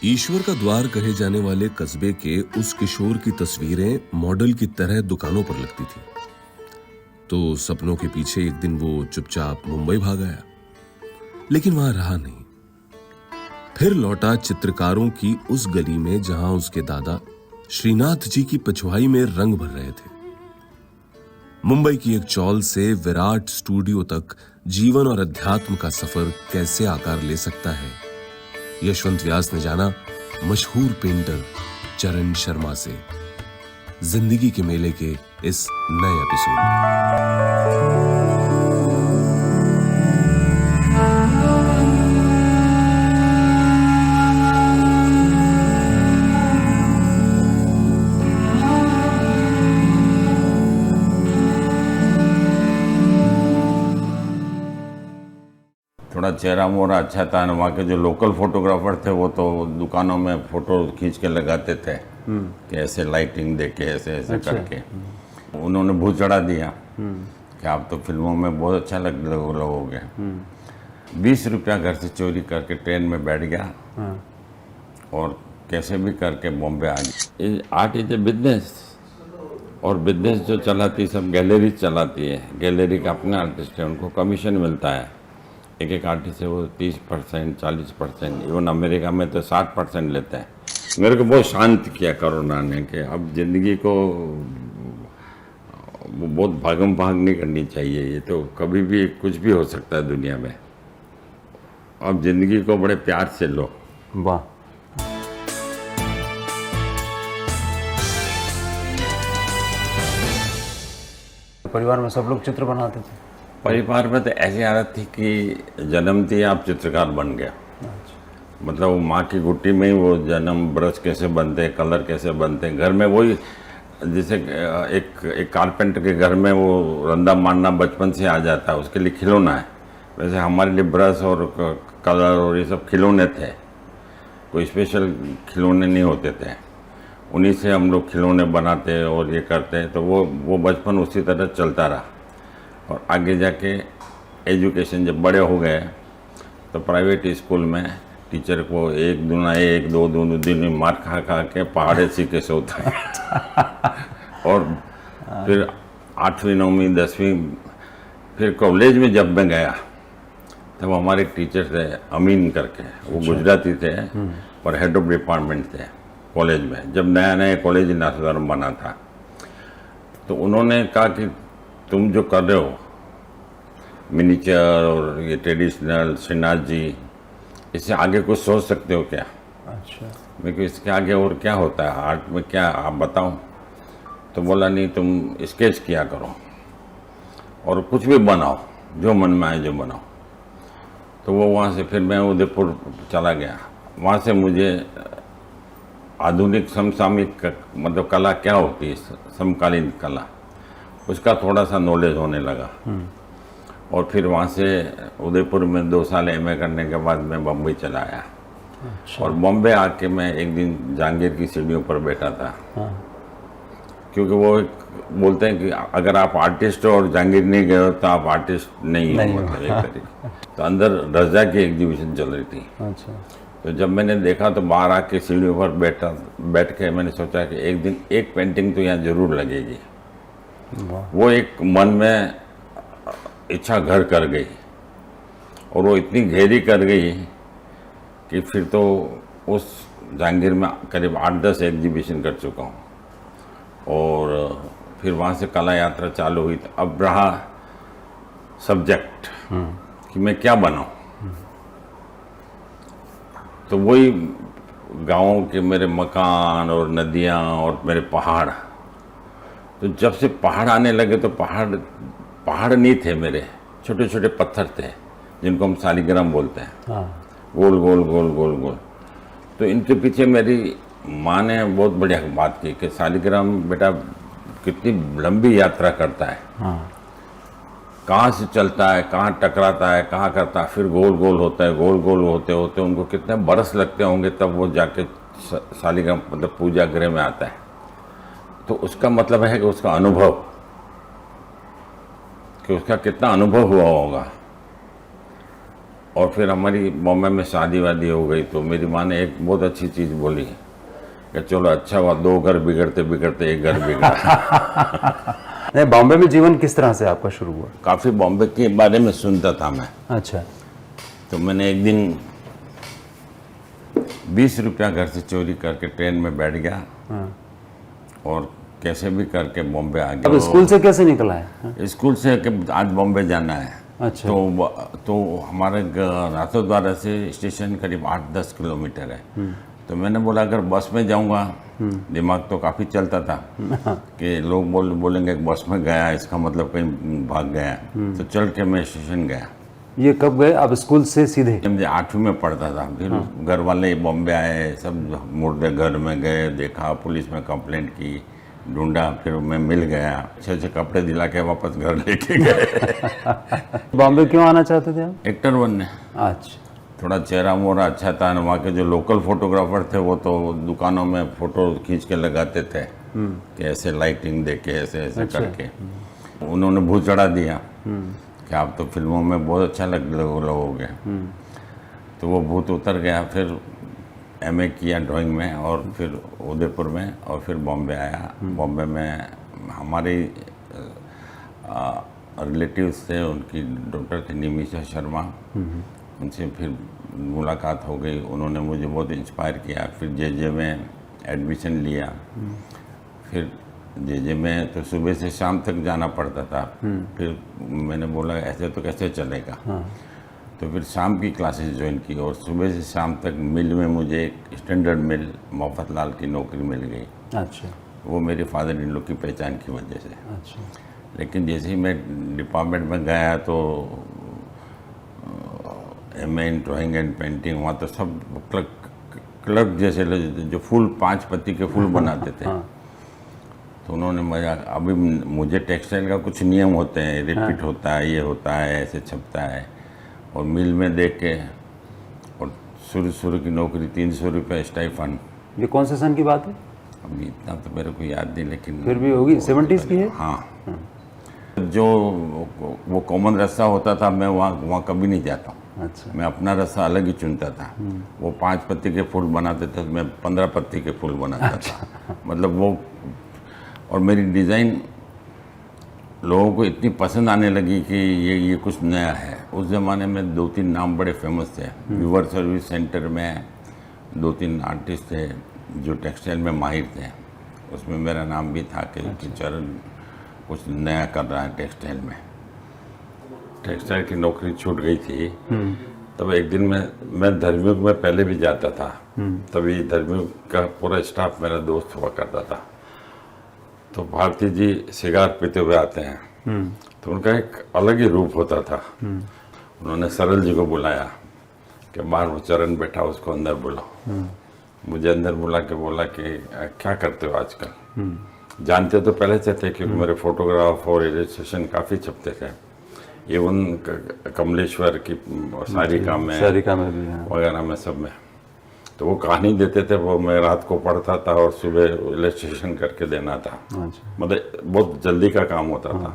ईश्वर का द्वार कहे जाने वाले कस्बे के उस किशोर की तस्वीरें मॉडल की तरह दुकानों पर लगती थी। तो सपनों के पीछे एक दिन वो चुपचाप मुंबई भाग आया, लेकिन वहां रहा नहीं। फिर लौटा चित्रकारों की उस गली में जहां उसके दादा श्रीनाथ जी की पिछवाई में रंग भर रहे थे। मुंबई की एक चौल से विराट स्टूडियो तक जीवन और अध्यात्म का सफर कैसे आकार ले सकता है, यशवंत व्यास ने जाना मशहूर पेंटर चरण शर्मा से। जिंदगी के मेले के इस नए एपिसोड में थोड़ा चेहरा मोहरा अच्छा था न। वहाँ के जो लोकल फोटोग्राफर थे वो तो दुकानों में फोटो खींच के लगाते थे कि ऐसे लाइटिंग दे के ऐसे ऐसे करके उन्होंने भूत चढ़ा दिया कि आप तो फिल्मों में बहुत अच्छा लगोगे। 20 रुपया घर से चोरी करके ट्रेन में बैठ गया और कैसे भी करके बॉम्बे आ गया। आर्ट इज ए बिजनेस, और बिजनेस जो चलाती सब गैलरी चलाती है। गैलरी का अपने आर्टिस्ट है, उनको कमीशन मिलता है। एक एक आर्टिस्ट से वो 30%, 40%, इवन अमेरिका में तो 60% लेते हैं। मेरे को बहुत शांत किया कोरोना ने कि अब ज़िंदगी को बहुत भागम भाग नहीं करनी चाहिए। ये तो कभी भी कुछ भी हो सकता है दुनिया में। अब ज़िंदगी को बड़े प्यार से लो। वाह। परिवार में सब लोग चित्र बनाते थे? परिवार में तो ऐसी आदत थी कि जन्मते ही आप चित्रकार बन गया। मतलब वो माँ की गुट्टी में ही वो जन्म, ब्रश कैसे बनते हैं, कलर कैसे बनते हैं, घर में वही जैसे एक कारपेंटर के घर में वो रंदा मारना बचपन से आ जाता है, उसके लिए खिलौना है। वैसे हमारे लिए ब्रश और कलर और ये सब खिलौने थे, कोई स्पेशल खिलौने नहीं होते थे। उन्हीं से हम लोग खिलौने बनाते और ये करते, तो वो बचपन उसी तरह चलता रहा। और आगे जाके एजुकेशन जब बड़े हो गए तो प्राइवेट स्कूल में टीचर को 1 दूना 1 2 दूना दिन मार खा खा के पहाड़े सीखे से होता है। और फिर 8वीं 9वीं 10वीं फिर कॉलेज में जब मैं गया तब हमारे टीचर थे अमीन करके, वो गुजराती थे और हेड ऑफ डिपार्टमेंट थे कॉलेज में। जब नया नया कॉलेज नाथद्वारा बना था तो उन्होंने कहा कि तुम जो कर रहे हो मिनीचर और ये ट्रेडिशनल श्रीनाथ जी, इससे आगे कुछ सोच सकते हो क्या? अच्छा। मेरे को इसके आगे और क्या होता है आर्ट में, क्या आप बताओ। तो बोला नहीं, तुम स्केच किया करो और कुछ भी बनाओ, जो मन में आए जो बनाओ। तो वो वहाँ से फिर मैं उदयपुर चला गया। वहाँ से मुझे आधुनिक समसामयिक मतलब कला क्या होती है, समकालीन कला, उसका थोड़ा सा नॉलेज होने लगा। और फिर वहाँ से उदयपुर में 2 साल एमए करने के बाद मैं बम्बई चला आया। अच्छा। और बॉम्बे आके मैं एक दिन जहांगीर की सीढ़ियों पर बैठा था। क्योंकि वो बोलते हैं कि अगर आप आर्टिस्ट हो और जहांगीर नहीं गए हो तो आप आर्टिस्ट नहीं हो, मतलब एक तरीके। तो अंदर रजा की एग्जीबिशन चल रही थी। अच्छा। तो जब मैंने देखा तो बाहर आके सीढ़ियों पर बैठ के मैंने सोचा कि एक दिन एक पेंटिंग तो यहाँ जरूर लगेगी। वो एक मन में इच्छा घर कर गई और वो इतनी गहरी कर गई कि फिर तो उस जहांगीर में करीब 8-10 एग्जीबिशन कर चुका हूँ। और फिर वहाँ से कला यात्रा चालू हुई। तो अब रहा सब्जेक्ट कि मैं क्या बनाऊँ। तो वही गाँव के मेरे मकान और नदियाँ और मेरे पहाड़। तो जब से पहाड़ आने लगे तो पहाड़ नहीं थे मेरे, छोटे छोटे पत्थर थे जिनको हम सालिग्राम बोलते हैं। गोल गोल गोल गोल गोल। तो इनके पीछे मेरी माँ ने बहुत बढ़िया बात की कि सालिग्राम बेटा कितनी लंबी यात्रा करता है, कहाँ से चलता है, कहाँ टकराता है, कहाँ करता है, फिर गोल गोल होता है। गोल गोल होते होते उनको कितने बरस लगते होंगे तब वो जाके सालिग्राम मतलब पूजा गृह में आता है। तो उसका मतलब है कि उसका अनुभव, कि उसका कितना अनुभव हुआ होगा। और फिर हमारी बॉम्बे में शादी वादी हो गई तो मेरी माँ ने एक बहुत अच्छी चीज़ बोली कि चलो अच्छा हुआ 2 घर बिगड़ते बिगड़ते एक घर बिगड़ा। नहीं, बॉम्बे में जीवन किस तरह से आपका शुरू हुआ? काफ़ी बॉम्बे के बारे में सुनता था मैं। अच्छा। तो मैंने एक दिन 20 रुपया घर से चोरी करके ट्रेन में बैठ गया और कैसे भी करके बॉम्बे आ अब गया। स्कूल से कैसे निकला है? स्कूल से कि आज बॉम्बे जाना है। अच्छा। तो हमारे नाथद्वारा से स्टेशन करीब 8-10 किलोमीटर है। तो मैंने बोला अगर बस में जाऊंगा, दिमाग तो काफ़ी चलता था कि लोग बोलेंगे कि बस में गया इसका मतलब कहीं भाग गया। तो चल के मैं स्टेशन गया। ये कब गए आप स्कूल से सीधे? मुझे 8वीं में पढ़ता था। फिर घर वाले बॉम्बे आए, सब मुर्दे घर में गए, देखा, पुलिस में कंप्लेंट की, ढूंढा, फिर मैं मिल गया, अच्छे कपड़े दिला के वापस घर लेके गए। बॉम्बे क्यों आना चाहते थे आप? एक्टर बनने। अच्छा। थोड़ा चेहरा मोहरा अच्छा था, वहाँ के जो लोकल फोटोग्राफर थे वो तो दुकानों में फोटो खींच के लगाते थे कि ऐसे लाइटिंग दे के ऐसे ऐसे करके। उन्होंने भूत चढ़ा दिया कि आप तो फिल्मों में बहुत अच्छा लगोगे। तो वो भूत उतर गया। फिर एमए किया ड्राइंग में और फिर उदयपुर में और फिर बॉम्बे आया। बॉम्बे में हमारे रिलेटिव्स थे, उनकी डॉक्टर थी निमिषा शर्मा, उनसे फिर मुलाकात हो गई। उन्होंने मुझे बहुत इंस्पायर किया। फिर जे में एडमिशन लिया। फिर जे में तो सुबह से शाम तक जाना पड़ता था। फिर मैंने बोला ऐसे तो कैसे चलेगा। तो फिर शाम की क्लासेस ज्वाइन की और सुबह से शाम तक मिल में मुझे एक स्टैंडर्ड मिल मोहब्बतलाल की नौकरी मिल गई। अच्छा। वो मेरे फादर इन लोग की पहचान की वजह से। अच्छा। लेकिन जैसे ही मैं डिपार्टमेंट में गया तो M in drawing and painting, वहाँ तो सब क्लर्क जैसे जो फूल 5 पत्ती के फूल बनाते थे। तो उन्होंने अभी मुझे टेक्सटाइल का कुछ नियम होते हैं, रिपीट होता है, ये होता है, ऐसे छपता है। और मिल में देख के और शुरू की नौकरी 300 रुपये स्टाइफन। ये कौन से सन की बात है? अभी इतना तो मेरे को याद नहीं, लेकिन फिर भी होगी, 70s की है। हाँ। जो वो कॉमन रास्ता होता था मैं वहाँ कभी नहीं जाता। अच्छा। मैं अपना रास्ता अलग ही चुनता था। वो 5 पत्ती के फूल बनाते थे, मैं 15 पत्ती के फूल बनाता था। मतलब वो, और मेरी डिज़ाइन लोगों को इतनी पसंद आने लगी कि ये कुछ नया है। उस ज़माने में 2-3 नाम बड़े फेमस थे। व्यूवर सर्विस सेंटर में 2-3 आर्टिस्ट थे जो टेक्सटाइल में माहिर थे। उसमें मेरा नाम भी था कि चरण कुछ नया कर रहा है टेक्सटाइल में। टेक्सटाइल की नौकरी छूट गई थी। तब एक दिन मैं धर्मयुग में पहले भी जाता था। तभी धर्मयुग का पूरा स्टाफ मेरा दोस्त हुआ करता था। तो भारती जी सिगार पीते हुए आते हैं तो उनका एक अलग ही रूप होता था। उन्होंने सरल जी को बुलाया कि बाहर वो चरण बैठा, उसको अंदर बुलाओ। मुझे अंदर बुला के बोला कि क्या करते हो आजकल। जानते तो पहले से थे क्योंकि मेरे फोटोग्राफ और इलस्ट्रेशन काफ़ी छपते थे। इवन कमलेश्वर की सारिका में वगैरह में सब में। तो वो कहानी देते थे, वो मैं रात को पढ़ता था और सुबह इलस्ट्रेशन करके देना था। मतलब बहुत जल्दी का काम होता था।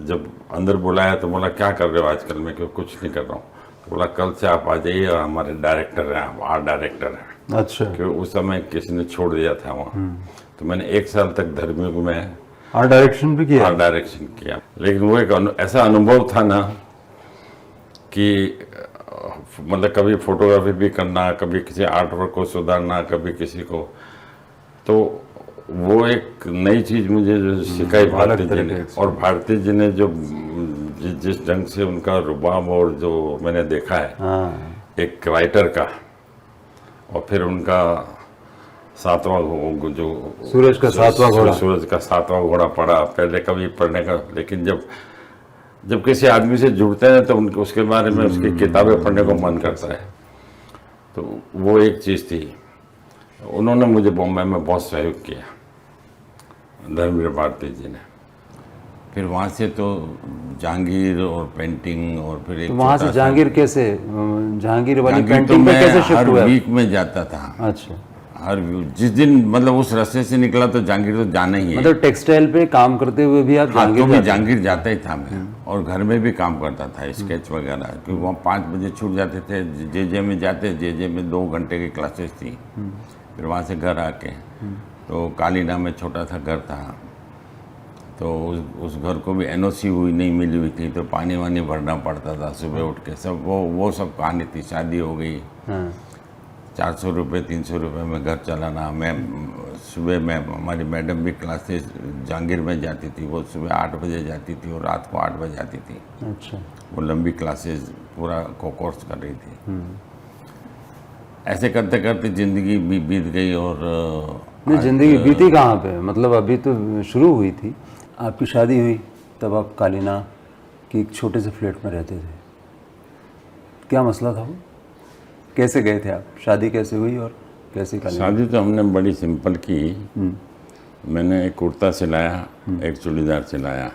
जब अंदर बुलाया तो बोला क्या कर रहे हो आजकल। मैं क्यों कुछ नहीं कर रहा हूँ। तो बोला कल से आप आ जाइए और हमारे डायरेक्टर हैं, आर्ट डायरेक्टर हैं। अच्छा। क्योंकि उस समय किसी ने छोड़ दिया था वहाँ। तो मैंने 1 साल तक धर्मयुग में आर्ट डायरेक्शन भी किया। आर्ट डायरेक्शन किया। लेकिन वो एक ऐसा अनुभव था ना कि मतलब कभी फोटोग्राफी भी करना, कभी किसी आर्ट वर्क को सुधारना, कभी किसी को, तो वो एक नई चीज़ मुझे जो सिखाई भारती जी ने। और भारती जी ने जो जिस ढंग से उनका रुबाब और जो मैंने देखा है एक राइटर का, और फिर उनका 7वां जो सूरज का 7वां घोड़ा पढ़ा। पहले कभी पढ़ने का, लेकिन जब किसी आदमी से जुड़ते हैं तो उनके उसके बारे में उसकी किताबें पढ़ने को मन करता है। तो वो एक चीज़ थी। उन्होंने मुझे बॉम्बे में बहुत सहयोग किया, धर्मवीर भारती जी ने। फिर वहाँ से तो जहांगीर और पेंटिंग, और फिर एक वहाँ से जहांगीर कैसे, जहांगीर वाली तो पेंटिंग पे कैसे शिफ्ट हुआ? हर वीक में जाता था। अच्छा। हर जिस दिन मतलब उस रास्ते से निकला तो जहांगीर तो जाना ही है। मतलब टेक्सटाइल पे काम करते हुए भी आप हाँ, तो भी जाते जहांगीर जाता ही था मैं, और घर में भी काम करता था स्केच वगैरह, क्योंकि वहाँ 5 बजे छूट जाते थे, जे में जाते, जे में 2 घंटे की क्लासेस थी, फिर वहाँ से घर आके तो कालीना में छोटा सा घर था, तो उस घर को भी एनओसी हुई नहीं मिली हुई थी, तो पानी वानी भरना पड़ता था सुबह उठ के, सब वो सब कहानी थी। शादी हो गई, 400 रुपये 300 रुपये में घर चलाना। मैं सुबह में हमारी मैडम भी क्लासेस जहांगीर में जाती थी, वो सुबह 8 बजे जाती थी और रात को 8 बजे आती थी। अच्छा। वो लंबी क्लासेस पूरा कोर्स कर रही थी। ऐसे करते करते ज़िंदगी भी बीत गई। और नहीं, जिंदगी बीती कहाँ पे, मतलब अभी तो शुरू हुई थी। आपकी शादी हुई तब आप कालीना के एक छोटे से फ्लैट में रहते थे, क्या मसला था वो? कैसे गए थे आप, शादी कैसे हुई और कैसे कालीना? शादी तो हमने बड़ी सिंपल की। मैंने एक कुर्ता सिलाया, एक चूड़ीदार सिलाया,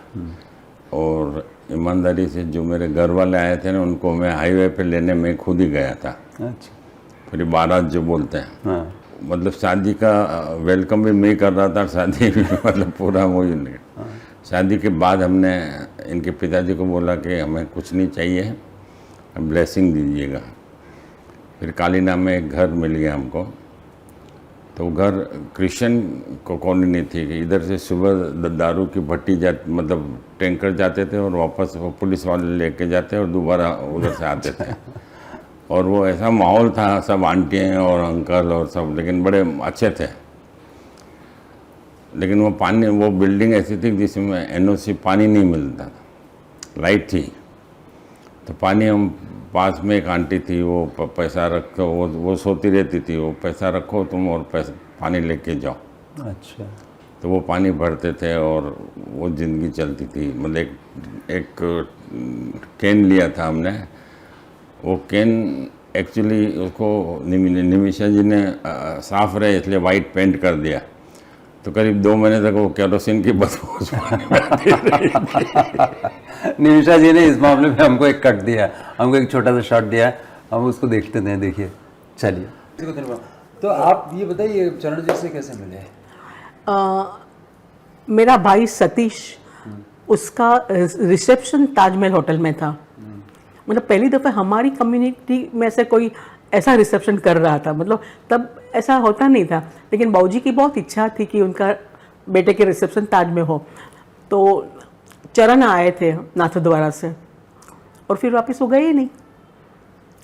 और ईमानदारी से जो मेरे घर वाले आए थे ना, उनको मैं हाईवे पे लेने में खुद ही गया था। अच्छा। फिर बारात जो बोलते हैं, हाँ। मतलब शादी का वेलकम भी मैं कर रहा था, शादी भी मतलब पूरा वही नहीं। शादी के बाद हमने इनके पिताजी को बोला कि हमें कुछ नहीं चाहिए, ब्लेसिंग दीजिएगा। फिर कालीना में एक घर मिल गया हमको, तो घर क्रिश्चियन को कॉलोनी थी कि इधर से सुबह दारू की भट्टी मतलब टैंकर जाते थे, और वापस वो पुलिस वाले लेके जाते और दोबारा उधर से आते थे। और वो ऐसा माहौल था, सब आंटियाँ और अंकल और सब, लेकिन बड़े अच्छे थे। लेकिन वो बिल्डिंग ऐसी थी जिसमें एनओसी पानी नहीं मिलता था, लाइट थी तो पानी हम पास में एक आंटी थी, वो पैसा रखो, वो सोती रहती थी, वो पैसा रखो तुम और पैसा पानी लेके जाओ। अच्छा। तो वो पानी भरते थे और वो ज़िंदगी चलती थी। मतलब एक कैन लिया था हमने, वो कैन एक्चुअली उसको निमिषा जी ने साफ रहे इसलिए वाइट पेंट कर दिया, तो करीब 2 महीने तक वो केरोसिन की बदबू उस पानी में आती रही। निमिषा जी ने इस मामले में हमको एक कट दिया, हमको एक छोटा सा शॉट दिया, हम उसको देखते हैं। देखिए, चलिए। तो आप ये बताइए, चरण जी से कैसे मिले? मेरा भाई सतीश, उसका रिसेप्शन ताजमहल होटल में था। मतलब पहली दफ़ा हमारी कम्युनिटी में से कोई ऐसा रिसेप्शन कर रहा था, मतलब तब ऐसा होता नहीं था, लेकिन बाबूजी की बहुत इच्छा थी कि उनका बेटे के रिसेप्शन ताज में हो। तो चरण आए थे नाथद्वारा से, और फिर वापस वो गए ही नहीं,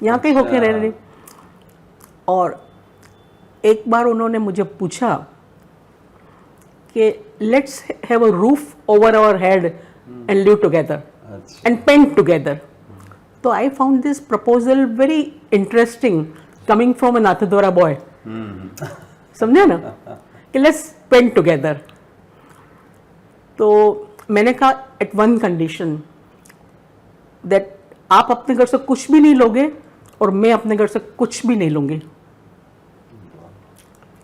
यहाँ कहीं होके रह रहे। और एक बार उन्होंने मुझे पूछा कि let's have a roof over our head and live together and paint together. तो I found this proposal very interesting coming from a Nathdwara boy. समझे ना, कि लेट्स पेंट टुगेदर। तो मैंने कहा एट वन कंडीशन, दैट आप अपने घर से कुछ भी नहीं लोगे और मैं अपने घर से कुछ भी नहीं लूँगी।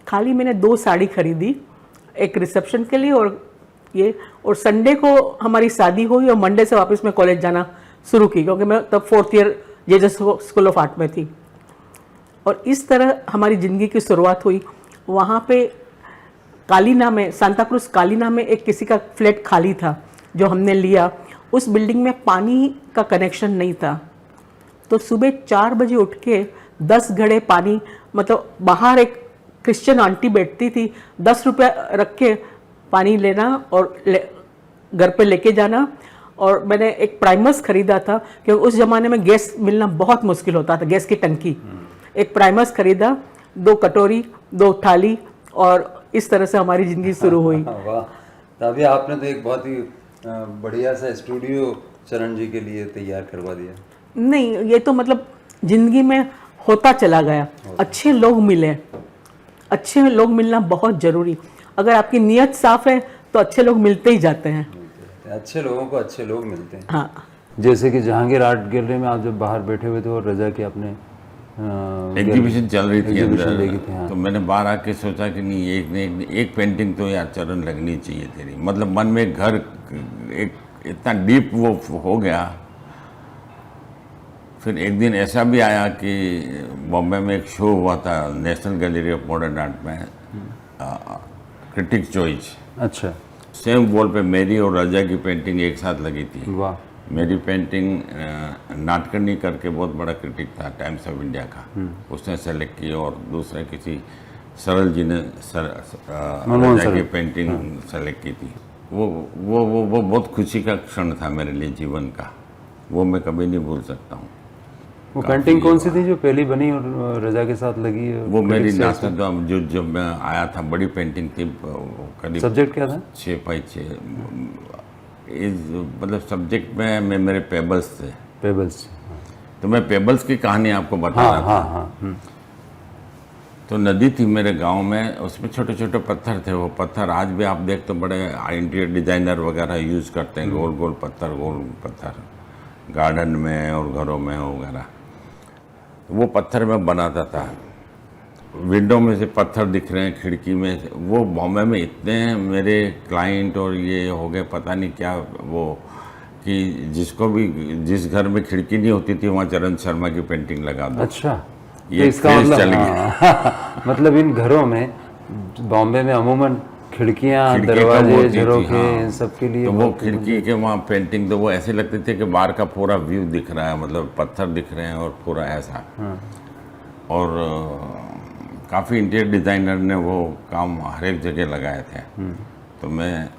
खाली मैंने 2 साड़ी खरीदी, एक रिसेप्शन के लिए और संडे को हमारी शादी हुई, और मंडे से वापस मैं कॉलेज जाना शुरू की, क्योंकि मैं तब 4th year Jesus school of art में थी। और इस तरह हमारी ज़िंदगी की शुरुआत हुई। वहाँ पे कालीना में, सांता क्रूज कालीना में एक किसी का फ्लैट खाली था जो हमने लिया। उस बिल्डिंग में पानी का कनेक्शन नहीं था, तो सुबह 4 बजे उठ के 10 घड़े पानी, मतलब बाहर एक क्रिश्चियन आंटी बैठती थी, 10 रुपये रख के पानी लेना और घर पे लेके जाना। और मैंने एक प्राइमर्स खरीदा था, क्योंकि उस ज़माने में गैस मिलना बहुत मुश्किल होता था, गैस की टंकी। एक प्राइमर्स खरीदा, 2 कटोरी, 2 थाली, और इस तरह से हमारी ज़िंदगी शुरू हुई। वाह, तभी आपने तो एक बहुत ही बढ़िया सा स्टूडियो चरण जी के लिए तैयार करवा दिया। नहीं, ये तो मतलब ज़िंदगी में होता चला गया। अच्छे लोग मिले, अच्छे लोग मिलना बहुत ज़रूरी। अगर आपकी नीयत साफ है तो अच्छे लोग मिलते ही जाते हैं। अच्छे लोगों को अच्छे लोग मिलते हैं। हाँ, जैसे कि जहांगीर आर्ट गैलरी में आप जब बाहर बैठे हुए थे और रजा की आपने एग्जीबिशन चल रही थी एग्जीबिशन देखी थी, अंदर, हाँ। तो मैंने बाहर आके सोचा कि नहीं, एक पेंटिंग तो यार चरण लगनी चाहिए तेरी। मतलब मन में एक इतना डीप वो हो गया। फिर एक दिन ऐसा भी आया कि बॉम्बे में एक शो हुआ था national gallery of modern art में, क्रिटिक चॉइस। अच्छा, सेम वॉल पे मेरी और रजा की पेंटिंग एक साथ लगी थी। वाह। मेरी पेंटिंग नाटकर्णी करके बहुत बड़ा क्रिटिक था टाइम्स ऑफ इंडिया का, उसने सेलेक्ट की, और दूसरे किसी सरल जी ने रजा की पेंटिंग सेलेक्ट की थी। वो बहुत खुशी का क्षण था मेरे लिए जीवन का, वो मैं कभी नहीं भूल सकता हूँ। वो पेंटिंग कौन सी थी जो पहली बनी और रजा के साथ लगी? वो मेरी नाटक जो जब मैं आया था, बड़ी पेंटिंग थी, करीब सब्जेक्ट क्या था? 6x6। मतलब सब्जेक्ट में मेरे पेबल्स थे। पेबल्स। तो मैं पेबल्स की कहानी आपको बता हाँ, रहा था। हाँ, हाँ। तो नदी थी मेरे गांव में, उसमें छोटे छोटे पत्थर थे। वो पत्थर आज भी आप देख तो बड़े इंटीरियर डिजाइनर वगैरह यूज़ करते हैं, गोल गोल पत्थर गार्डन में और घरों में वगैरह। वो पत्थर में बनाता था। विंडो में से पत्थर दिख रहे हैं, खिड़की में से। वो बॉम्बे में इतने मेरे क्लाइंट और ये हो गए, पता नहीं क्या, वो कि जिस घर में खिड़की नहीं होती थी वहाँ चरण शर्मा की पेंटिंग लगा दो। अच्छा, ये तो इसका क्रेज मतलब चल गया। मतलब इन घरों में, बॉम्बे में अमूमन खिड़कियाँ, खिड़की कम दरवाजे, होती थी, झरोखे, हाँ। इन सब के लिए तो वो खिड़की के वहाँ पेंटिंग, तो वो ऐसे लगते थे कि बाहर का पूरा व्यू दिख रहा है, मतलब पत्थर दिख रहे हैं और पूरा ऐसा। और काफ़ी इंटीरियर डिज़ाइनर ने वो काम हर एक जगह लगाए थे। तो मैं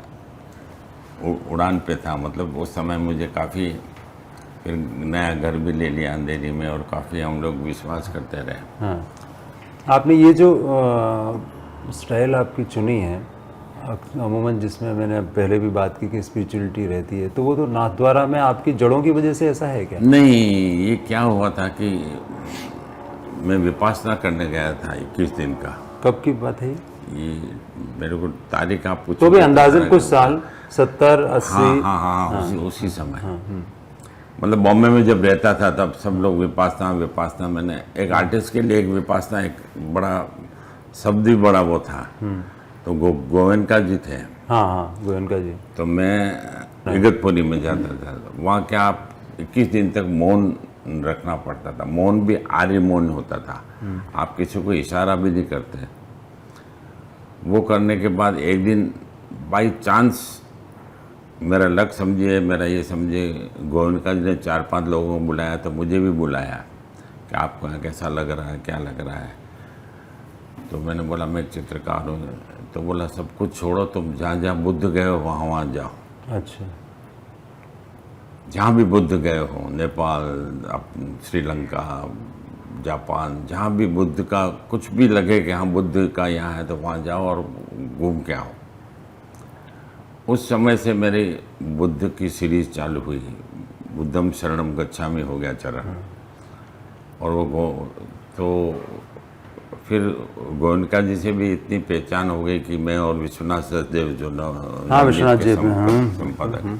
उड़ान पे था, मतलब उस समय मुझे काफ़ी, फिर नया घर भी ले लिया अंधेरी में, और काफ़ी हम लोग विश्वास करते रहे। हाँ। आपने ये जो स्टाइल आपकी चुनी है, अमूमन जिसमें मैंने पहले भी बात की कि स्पिरिचुअलिटी रहती है, तो वो तो नाथद्वारा में आपकी जड़ों की वजह से ऐसा है क्या? नहीं, ये क्या हुआ था कि मैं विपासना करने गया था 21 दिन का। कब की बात है ये मेरे को तारीख आप पूछो तो भी अंदाजन कुछ साल 70-80? हाँ, उसी समय। मतलब बॉम्बे में जब रहता था तब सब लोग विपासना। मैंने एक आर्टिस्ट के लिए एक विपासना, एक बड़ा शब्द भी बड़ा वो था। तो गोवेंका जी थे। हाँ, गोयनका जी। तो मैं इगतपुरी में जाता था। वहाँ क्या आप 21 दिन तक मौन रखना पड़ता था। मौन भी आर्य मौन होता था, आप किसी को इशारा भी नहीं करते। वो करने के बाद एक दिन बाई चांस मेरा लक समझिए, मेरा ये समझिए, गोविंदा जी ने 4-5 लोगों को बुलाया, तो मुझे भी बुलाया कि आपको यहाँ कैसा लग रहा है, क्या लग रहा है। तो मैंने बोला मैं एक चित्रकार हूँ। तो बोला सब कुछ छोड़ो, तुम जहाँ जहाँ बुद्ध गए हो वहाँ जाओ। अच्छा। जहाँ भी बुद्ध गए हो, नेपाल, श्रीलंका, जापान, जहाँ भी बुद्ध का कुछ भी लगे कि हाँ बुद्ध का यहाँ है, तो वहाँ जाओ और घूम के आओ। उस समय से मेरी बुद्ध की सीरीज चालू हुई। बुद्धम शरणम गच्छामि हो गया चरण। और वो तो फिर गोयनका जी से भी इतनी पहचान हो गई कि मैं और विश्वनाथ सचदेव जो विश्वनाथ जी संपादक,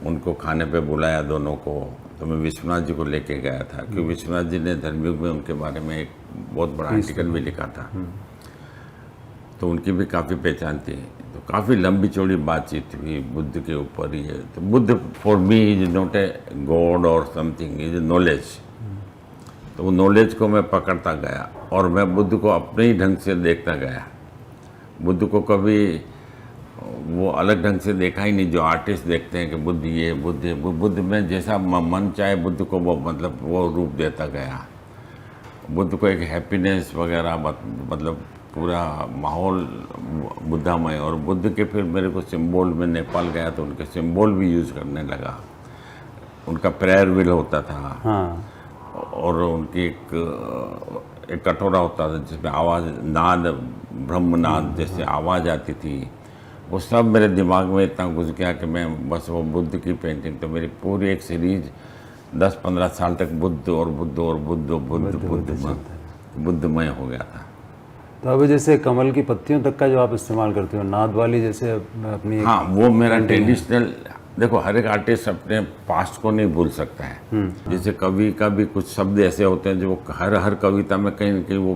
उनको खाने पे बुलाया दोनों को। तो मैं विश्वनाथ जी को लेके गया था, क्योंकि विश्वनाथ जी ने धर्मयुग में उनके बारे में एक बहुत बड़ा आर्टिकल भी लिखा था। तो उनकी भी काफ़ी पहचान थी। तो काफ़ी लंबी चौड़ी बातचीत हुई बुद्ध के ऊपर ही है। तो Buddha for me is not a god और समथिंग, इज नॉलेज। तो वो नॉलेज को मैं पकड़ता गया और मैं बुद्ध को अपने ही ढंग से देखता गया। बुद्ध को कभी वो अलग ढंग से देखा ही नहीं जो आर्टिस्ट देखते हैं कि बुद्ध ये बुद्ध में जैसा मन चाहे बुद्ध को वो मतलब वो रूप देता गया। बुद्ध को एक हैप्पीनेस वगैरह मतलब पूरा माहौल बुद्धामय। और बुद्ध के फिर मेरे को सिंबल में नेपाल गया तो उनके सिंबल भी यूज़ करने लगा। उनका प्रेयर व्हील होता था। हाँ। और उनकी एक कटोरा होता था जिसमें आवाज़, नाद, ब्रह्मनाद जैसे आवाज़ आती थी। वो सब मेरे दिमाग में इतना घुस गया कि मैं बस वो बुद्ध की पेंटिंग, तो मेरी पूरी एक सीरीज 10-15 साल तक बुद्धमय हो गया था। तो अभी जैसे कमल की पत्तियों तक का जो आप इस्तेमाल करते हो, नाद वाली जैसे अपनी, हाँ वो मेरा ट्रेडिशनल। देखो हर एक आर्टिस्ट अपने पास्ट को नहीं भूल सकता है। जैसे कवि का भी कुछ शब्द ऐसे होते हैं जो हर कविता में कहीं न कहीं वो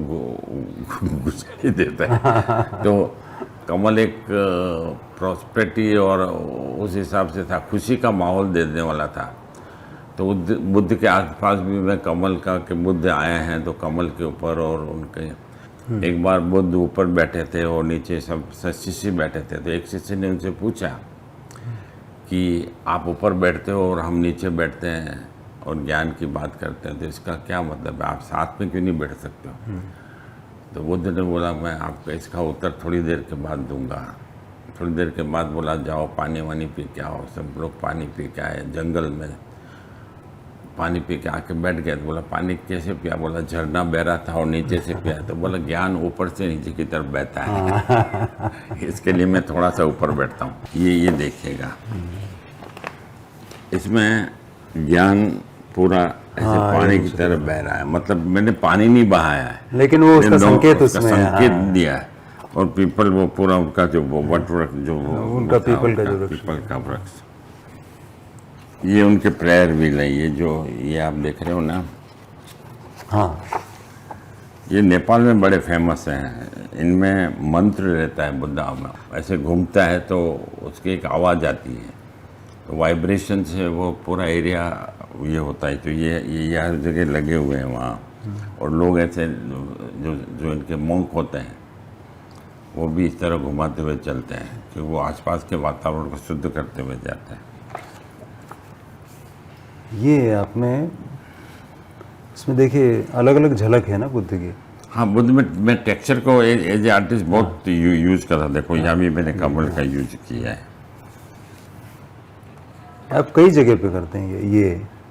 घुस ही देता है। तो कमल एक प्रॉस्पेरिटी और उस हिसाब से था, खुशी का माहौल देने वाला था। तो बुद्ध के आसपास भी मैं कमल का कि बुद्ध आए हैं तो कमल के ऊपर, और उनके एक बार बुद्ध ऊपर बैठे थे और नीचे सब शिष्य बैठे थे। तो एक शिष्य ने उनसे पूछा कि आप ऊपर बैठते हो और हम नीचे बैठते हैं और ज्ञान की बात करते हैं, तो इसका क्या मतलब है, आप साथ में क्यों नहीं बैठ सकते हो? तो बुद्ध ने बोला मैं आपको इसका उत्तर थोड़ी देर के बाद दूंगा। थोड़ी देर के बाद बोला जाओ पानी वानी पी के आओ। सब लोग पानी पी के आए, जंगल में पानी पी के आके बैठ गए। तो बोला पानी कैसे पिया? बोला झरना बह रहा था और नीचे से पिया। तो बोला ज्ञान ऊपर से नीचे की तरफ बहता है इसके लिए मैं थोड़ा सा ऊपर बैठता हूँ। ये देखिएगा, इसमें ज्ञान पूरा ऐसे पानी की तरह बह रहा है, मतलब मैंने पानी नहीं बहाया है, लेकिन वो उसका संकेत उसमें संकेत दिया है। और पीपल वो पूरा उनका जो वो वट वृक्ष जो उनका पीपल का जो वृक्ष, पीपल का वृक्ष, ये उनके प्रेयर व्हील है। ये जो ये आप देख रहे हो ना, हाँ, ये नेपाल में बड़े फेमस हैं। इनमें मंत्र रहता है बुद्धा में, ऐसे घूमता है तो उसकी एक आवाज़ आती है, तो वाइब्रेशन से वो पूरा एरिया ये होता है। तो ये हर जगह लगे हुए हैं वहाँ। और लोग ऐसे जो इनके मोंक होते हैं वो भी इस तरह घुमाते हुए चलते हैं कि वो आसपास के वातावरण को शुद्ध करते हुए जाते हैं। ये आपने इसमें देखिए अलग अलग झलक है ना बुद्ध की। हाँ, बुद्ध में मैं टेक्सचर को एज ए आर्टिस्ट बहुत यूज कर रहा। देखो यहाँ भी मैंने कमल का यूज किया है। आप कई जगह पे करते हैं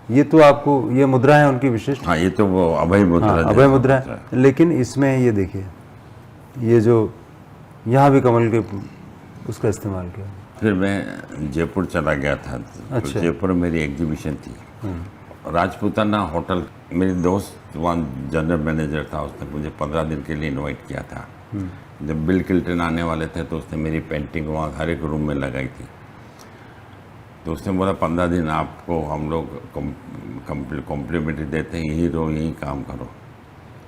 ये तो आपको ये मुद्रा है उनकी विशिष्ट। हाँ, ये तो वो अभय मुद्रा, हाँ, अभय मुद्रा है। लेकिन इसमें ये देखिए, ये जो यहाँ भी कमल के उसका इस्तेमाल किया। फिर मैं जयपुर चला गया था। अच्छा। तो जयपुर में मेरी एग्जीबिशन थी, राजपूताना होटल। मेरी दोस्त वहाँ जनरल मैनेजर था, उसने मुझे 15 दिन के लिए इनवाइट किया था। जब बिल क्लिंटन आने वाले थे तो उसने मेरी पेंटिंग वहाँ हर एक रूम में लगाई थी। तो उसने बोला 15 दिन आपको हम लोग कॉम्प्लीमेंट्री देते हैं, यहीं रहो यहीं काम करो।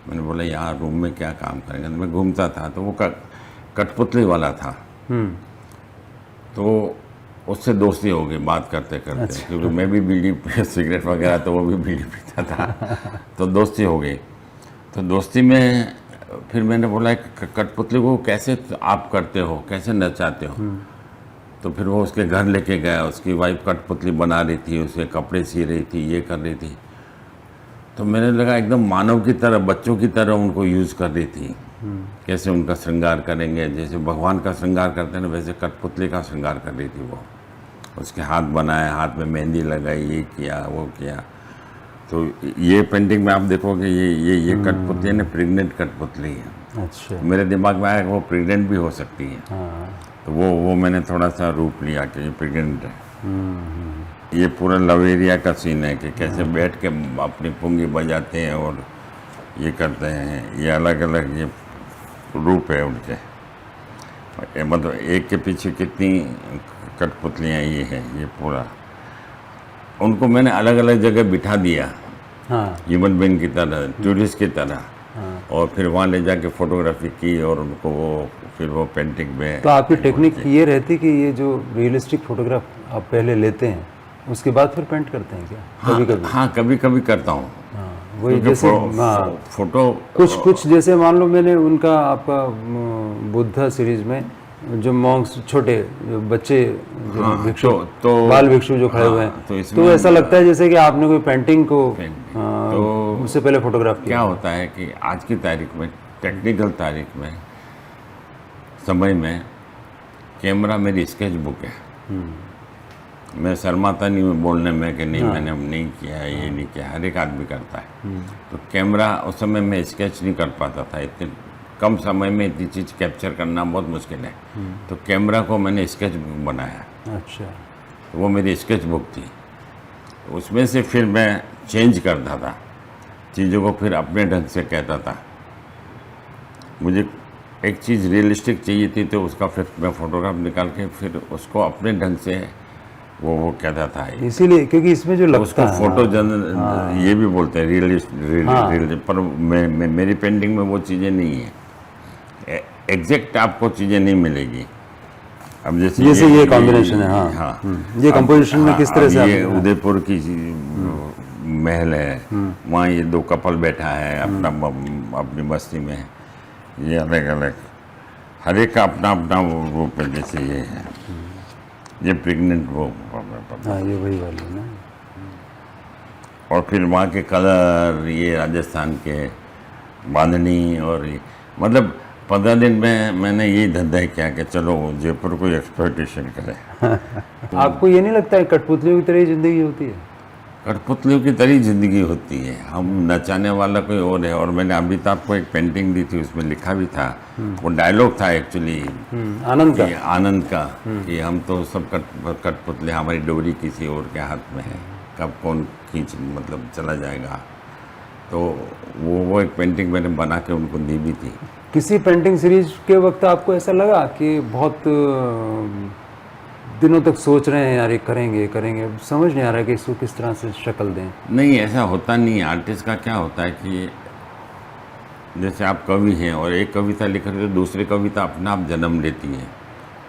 मैंने बोला यहाँ रूम में क्या काम करेंगे? मैं घूमता था तो वो कठपुतली वाला था, तो उससे दोस्ती हो गई बात करते करते। अच्छा। क्योंकि मैं भी बीड़ी सिगरेट वगैरह तो वो भी बीड़ी पीता था तो दोस्ती हो गई। तो दोस्ती में फिर मैंने बोला कठपुतली को कैसे आप करते हो, कैसे नचाते हो? तो फिर वो उसके घर लेके गया। उसकी वाइफ कठपुतली बना रही थी, उसके कपड़े सी रही थी, ये कर रही थी। तो मैंने लगा एकदम मानव की तरह, बच्चों की तरह उनको यूज़ कर रही थी। कैसे उनका श्रृंगार करेंगे, जैसे भगवान का श्रृंगार करते हैं ना, वैसे कठपुतली का श्रृंगार कर रही थी वो। उसके हाथ बनाए, हाथ में मेहंदी लगाई, ये किया वो किया। तो ये पेंटिंग में आप देखोगे ये कठपुतली ने प्रेग्नेंट कठपुतली है। अच्छा। मेरे दिमाग में आया कि वो प्रेग्नेंट भी हो सकती है। हाँ। तो वो मैंने थोड़ा सा रूप लिया कि ये प्रेग्नेंट है। ये पूरा लवेरिया का सीन है कि कैसे बैठ के अपनी पुंगी बजाते हैं और ये करते हैं। ये अलग अलग ये रूप है उनके, मतलब एक के पीछे कितनी कठपुतलियाँ ये हैं। ये पूरा उनको मैंने अलग अलग जगह बिठा दिया, हाँ, ह्यूमन बीइंग की तरह, टूरिस्ट की तरह। और फिर वहाँ ले जाके फोटोग्राफी की और उनको वो फिर वो पेंटिंग में। तो आपकी टेक्निक ये रहती कि ये जो रियलिस्टिक फोटोग्राफ आप पहले लेते हैं उसके बाद फिर पेंट करते हैं क्या? कभी कभी। हाँ, कभी कभी करता हूँ। वही जैसे फोटो कुछ जैसे मान लो मैंने उनका आपका बुद्धा सीरीज में जो मॉन्क्स छोटे जो बच्चे जो भिक्षु बाल भिक्षु जो खड़े हुए हैं, तो ऐसा लगता है जैसे कि आपने कोई पेंटिंग को तो उससे पहले फोटोग्राफ किया। क्या होता है कि आज की तारीख में, टेक्निकल तारीख में, समय में कैमरा मेरी स्केच बुक है। मैं शर्माता नहीं हूँ बोलने में कि नहीं मैंने नहीं किया है, ये नहीं किया। हर एक आदमी करता है। तो कैमरा उस समय मैं स्केच नहीं कर पाता था, इतने कम समय में इतनी चीज़ कैप्चर करना बहुत मुश्किल है। तो कैमरा को मैंने स्केच बुक बनाया। अच्छा। तो वो मेरी स्केच बुक थी, उसमें से फिर मैं चेंज करता था चीज़ों को, फिर अपने ढंग से कहता था। मुझे एक चीज़ रियलिस्टिक चाहिए थी तो उसका फिर मैं फोटोग्राफ निकाल के फिर उसको अपने ढंग से वो कहता था। इसीलिए क्योंकि इसमें जो लगता उसको है फोटो ये भी बोलते हैं रियलिस्ट, पर मेरी पेंटिंग में वो चीज़ें नहीं है। एग्जैक्ट आपको चीज़ें नहीं मिलेगी। अब जैसे ये कॉम्बिनेशन है, हाँ। हाँ। ये कंपोजिशन में किस तरह अब से ये आपने- उदयपुर की महल है, वहाँ ये दो कपल बैठा है अपना अपनी बस्ती में, ये अलग अलग, हर एक का अपना अपना वो रूप है। जैसे ये है, ये प्रेग्नेंट वो, हाँ ये वही वाली है ना। और फिर वहाँ के कलर, ये राजस्थान के बांधनी, और ये मतलब 15 दिन में मैंने यही धंधा किया कि चलो जयपुर को एक्सप्लॉयटेशन करें। आपको ये नहीं लगता है कठपुतलियों की तरह ही जिंदगी होती है? कठपुतलियों की तरह जिंदगी होती है, हम नचाने वाला कोई और है। और मैंने अमिताभ को एक पेंटिंग दी थी, उसमें लिखा भी था, वो डायलॉग था एक्चुअली आनंद का। आनंद का, कि हम तो सब कठपुतले, हमारी डोरी किसी और के हाथ में है, कब कौन खींच मतलब चला जाएगा। तो वो एक पेंटिंग मैंने बना के उनको दी भी थी। किसी पेंटिंग सीरीज के वक्त आपको ऐसा लगा कि बहुत दिनों तक सोच रहे हैं यार ये करेंगे करेंगे, समझ नहीं आ रहा है कि इसको किस तरह से शक्ल दें? नहीं, ऐसा होता नहीं है। आर्टिस्ट का क्या होता है कि जैसे आप कवि हैं और एक कविता लिख रहे हो, दूसरी कविता अपने आप जन्म लेती है।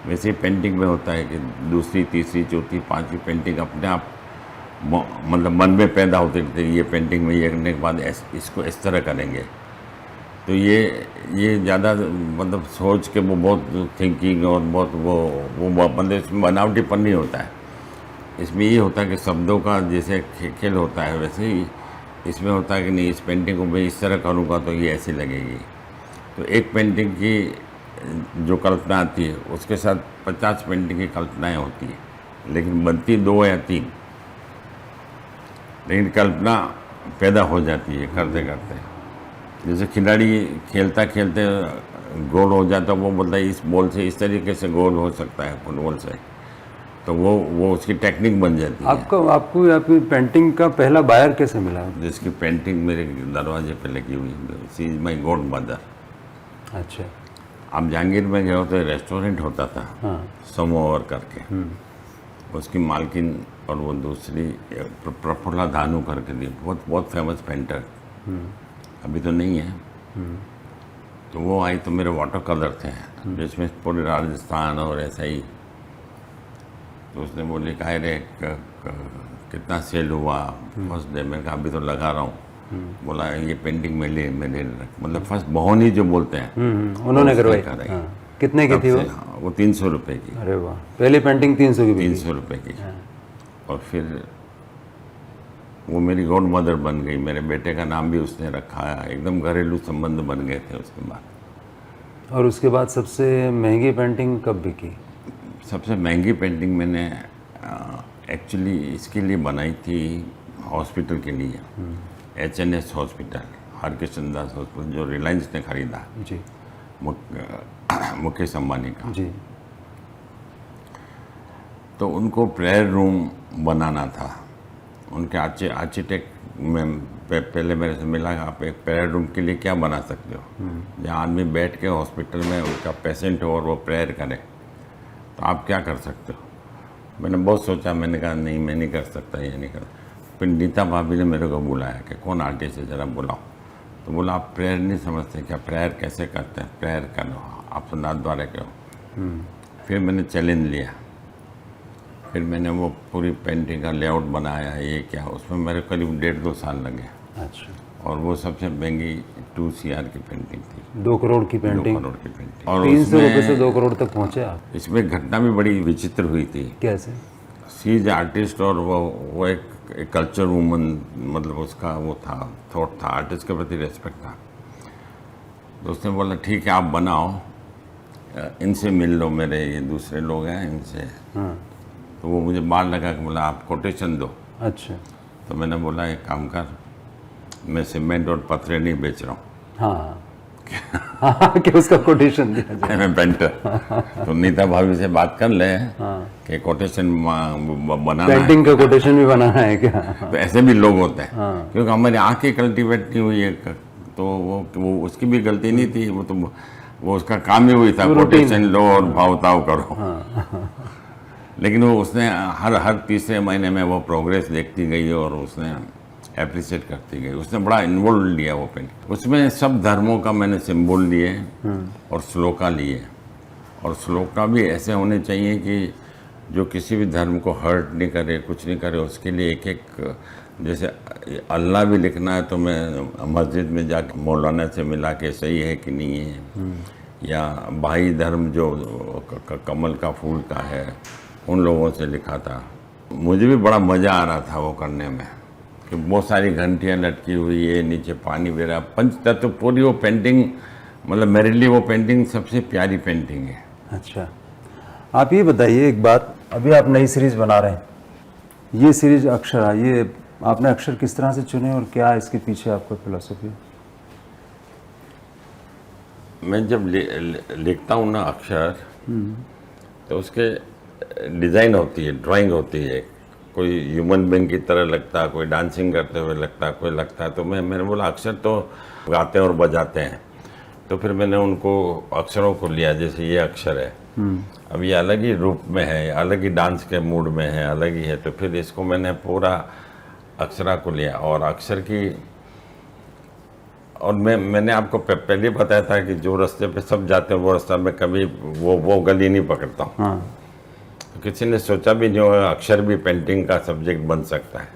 वैसे पेंटिंग में होता है कि दूसरी, तीसरी, चौथी, पांचवी पेंटिंग अपने आप मतलब मन में पैदा होते रहते हैं। ये पेंटिंग में ये करने के बाद इसको इस तरह करेंगे। तो ये ज़्यादा मतलब सोच के वो बहुत थिंकिंग और बहुत वो मतलब इसमें बनावटीपन नहीं होता है। इसमें ये होता है कि शब्दों का जैसे खेल होता है, वैसे ही इसमें होता है कि नहीं, इस पेंटिंग को मैं इस तरह करूँगा तो ये ऐसी लगेगी। तो एक पेंटिंग की जो कल्पना आती है उसके साथ 50 पेंटिंग की कल्पनाएँ होती है, लेकिन बनती 2 या 3, लेकिन कल्पना पैदा हो जाती है करते करते। जैसे खिलाड़ी खेलता खेलते गोल हो जाता, वो बोलता है इस बॉल से इस तरीके से गोल हो सकता है फुटबॉल से, तो वो उसकी टेक्निक बन जाती है। आपको आपकी पेंटिंग का पहला बायर कैसे मिला? जिसकी पेंटिंग मेरे दरवाजे पे लगी हुई है, सी इज माई गॉड मदर। अच्छा। आप जहांगीर में गए हो तो रेस्टोरेंट होता था, हाँ। समोवर करके, उसकी मालकिन और वो दूसरी प्रफुल्ला धानु करके थी, बहुत फेमस पेंटर, अभी तो नहीं है। तो वो आई तो मेरे वाटर कलर थे जिसमें पूरे राजस्थान और ऐसा ही। तो उसने बोली कहा रे कितना सेल हुआ फर्स्ट डे? मैंने कहा अभी तो लगा रहा हूँ। बोला ये पेंटिंग मेरे मतलब फर्स्ट बहोनी जो बोलते हैं उन्होंने करवाई। कराई। कितने की थी वो? वो 300 रुपये की। अरे वाह, पहली पेंटिंग 300 की बिकी। 300 रुपये की। और फिर वो मेरी गॉड मदर बन गई। मेरे बेटे का नाम भी उसने रखा है, एकदम घरेलू संबंध बन गए थे उसके बाद। और उसके बाद सबसे महंगी पेंटिंग कब बिकी? सबसे महंगी पेंटिंग मैंने एक्चुअली इसके लिए बनाई थी, हॉस्पिटल के लिए, HNS हॉस्पिटल, हरकिशन दास हॉस्पिटल, जो रिलायंस ने खरीदा जी, मुकेश अंबानी का। जी। तो उनको प्रेयर रूम बनाना था। उनके आर्किटेक्ट में पहले मेरे से मिला, आप एक प्रेयर रूम के लिए क्या बना सकते हो जहाँ आदमी बैठ के हॉस्पिटल में उनका पेशेंट हो और वो प्रेयर करे, तो आप क्या कर सकते हो? मैंने बहुत सोचा, मैंने कहा नहीं मैं नहीं कर सकता, ये नहीं कर। फिर नीता भाभी ने मेरे को बुलाया कि कौन आर्टिस्ट है ज़रा बुलाओ। तो बोला आप प्रेयर नहीं समझते क्या? प्रेयर कैसे करते हैं? प्रेयर करो, आप तो नाथ द्वारा करो। फिर मैंने चैलेंज लिया, फिर मैंने वो पूरी पेंटिंग का लेआउट बनाया, ये क्या, उसमें मेरे करीब 1.5-2 साल लगे। अच्छा। और वो सबसे महंगी 2 CR की पेंटिंग थी। 2 करोड़ की 2 पेंटिंग। करोड़ की पेंटिंग। और 300 रुपये से उसमें 2 करोड़ तक पहुँचे आप? इसमें घटना भी बड़ी विचित्र हुई थी। कैसे? सी इज आर्टिस्ट और वो एक कल्चर वूमन, मतलब उसका वो था, थॉट था, आर्टिस्ट के प्रति रेस्पेक्ट था। तो उसने बोला ठीक है आप बनाओ, इनसे मिल लो, मेरे ये दूसरे लोग हैं इनसे। हाँ। तो वो मुझे बाहर लगा कि बोला आप कोटेशन दो। अच्छा। तो मैंने बोला एक काम कर, मैं सीमेंट और पत्थर नहीं बेच रहा हूँ, हाँ हाँ कि उसका कोटेशन दिया जाए। मैं पेंटर। तो नीता भाभी से बात कर ले कि कोटेशन बनाना है। पेंटिंग का कोटेशन भी बनाना है क्या? तो ऐसे भी लोग होते हैं, क्योंकि हमारी आंखें कल्टीवेट नहीं हुई है, तो वो उसकी भी गलती नहीं थी, वो उसका काम ही वही था, कोटेशन लो और भाव-ताव करो। लेकिन वो उसने हर तीसरे महीने में वो प्रोग्रेस देखती गई और उसने एप्रिशिएट करती गई। उसने बड़ा इन्वॉल्व लिया वो पेंटिंग। उसमें सब धर्मों का मैंने सिंबल लिए और श्लोका लिए और श्लोका भी ऐसे होने चाहिए कि जो किसी भी धर्म को हर्ट नहीं करे, कुछ नहीं करे। उसके लिए एक एक, जैसे अल्लाह भी लिखना है तो मैं मस्जिद में जाकर मौलाना से मिला के सही है कि नहीं है, या भाई धर्म जो कमल का फूल का है उन लोगों से लिखा था। मुझे भी बड़ा मज़ा आ रहा था वो करने में, कि बहुत सारी घंटियाँ लटकी हुई है, नीचे पानी बह रहा, पंचतत्व पूरी वो पेंटिंग, मतलब मेरे लिए वो पेंटिंग सबसे प्यारी पेंटिंग है। अच्छा, आप ये बताइए एक बात, अभी आप नई सीरीज बना रहे हैं, ये सीरीज अक्षरा, ये आपने अक्षर किस तरह से चुने और क्या इसके पीछे आपका फिलॉसफी? मैं जब लिखता हूँ ना अक्षर, तो उसके डिज़ाइन होती है, ड्राइंग होती है, कोई ह्यूमन बीइंग की तरह लगता है, कोई डांसिंग करते हुए लगता है, कोई लगता है। तो मैंने बोला अक्षर तो गाते और बजाते हैं, तो फिर मैंने उनको अक्षरों को लिया, जैसे ये अक्षर है, अब ये अलग ही रूप में है, अलग ही डांस के मूड में है, अलग ही है, तो फिर इसको मैंने पूरा अक्षरा को लिया। और अक्षर की, और मैंने आपको पहले बताया था कि जो रास्ते पे सब जाते हैं वो रास्ता में कभी वो गली नहीं पकड़ता हूँ। हाँ, तो किसी ने सोचा भी नहीं होगा अक्षर भी पेंटिंग का सब्जेक्ट बन सकता है।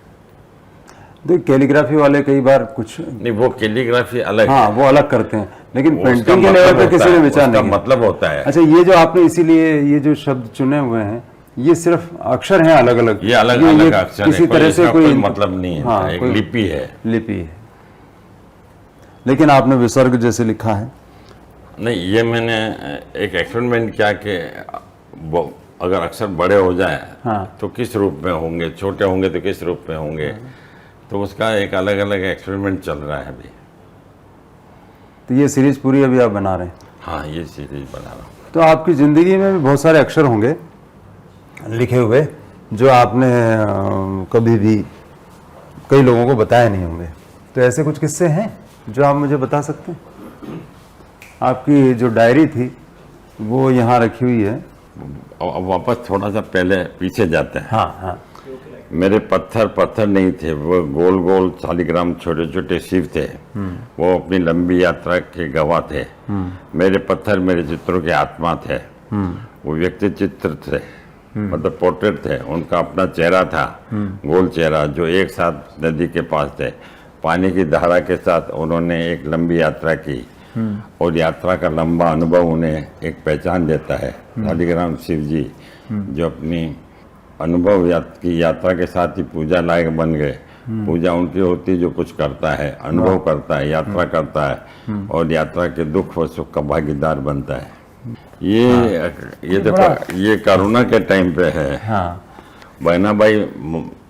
तो कैलीग्राफी वाले कई बार कुछ, नहीं, वो कैलीग्राफी अलग हाँ है, वो अलग करते हैं, लेकिन उसका पेंटिंग के मतलब लेवल पे होता किसी ने है, विचार उसका नहीं। मतलब होता है। अच्छा, ये जो आपने इसीलिए ये जो शब्द चुने हुए हैं, ये सिर्फ अक्षर हैं अलग अलग, ये अलग अलग अक्षर है, किसी कोई तरह से इसका कोई कोई मतलब नहीं है। हाँ, एक कोई लिपि है। लिपि है, लेकिन आपने विसर्ग जैसे लिखा है। नहीं, ये मैंने एक एक्सपेरिमेंट किया कि अगर अक्षर बड़े हो जाए हाँ। तो किस रूप में होंगे, छोटे होंगे तो किस रूप में होंगे, तो उसका एक अलग अलग एक्सपेरिमेंट चल रहा है अभी। तो ये सीरीज पूरी अभी आप बना रहे हैं? हाँ, ये सीरीज बना रहा हूँ। तो आपकी ज़िंदगी में भी बहुत सारे अक्षर होंगे लिखे हुए जो आपने कभी भी कई लोगों को बताए नहीं होंगे, तो ऐसे कुछ किस्से हैं जो आप मुझे बता सकते हैं? आपकी जो डायरी थी वो यहाँ रखी हुई है। अब वापस थोड़ा सा पहले पीछे जाते हैं। हाँ हाँ, मेरे पत्थर नहीं थे, वो गोल गोल शालिग्राम छोटे छोटे शिव थे, वो अपनी लंबी यात्रा के गवाह थे। मेरे पत्थर मेरे चित्रों के आत्मा थे, वो व्यक्ति चित्र थे, मतलब पोर्ट्रेट थे, उनका अपना चेहरा था, गोल चेहरा, जो एक साथ नदी के पास थे, पानी की धारा के साथ उन्होंने एक लंबी यात्रा की, और यात्रा का लंबा अनुभव उन्हें एक पहचान देता है। शालिग्राम शिव जी जो अपनी अनुभव की यात्रा के साथ ही पूजा लायक बन गए। पूजा उनकी होती जो कुछ करता है, अनुभव करता है, यात्रा करता है, और यात्रा के दुख व सुख का भागीदार बनता है। ये देखो, ये कोरोना के टाइम पे है। हाँ, बहनाबाई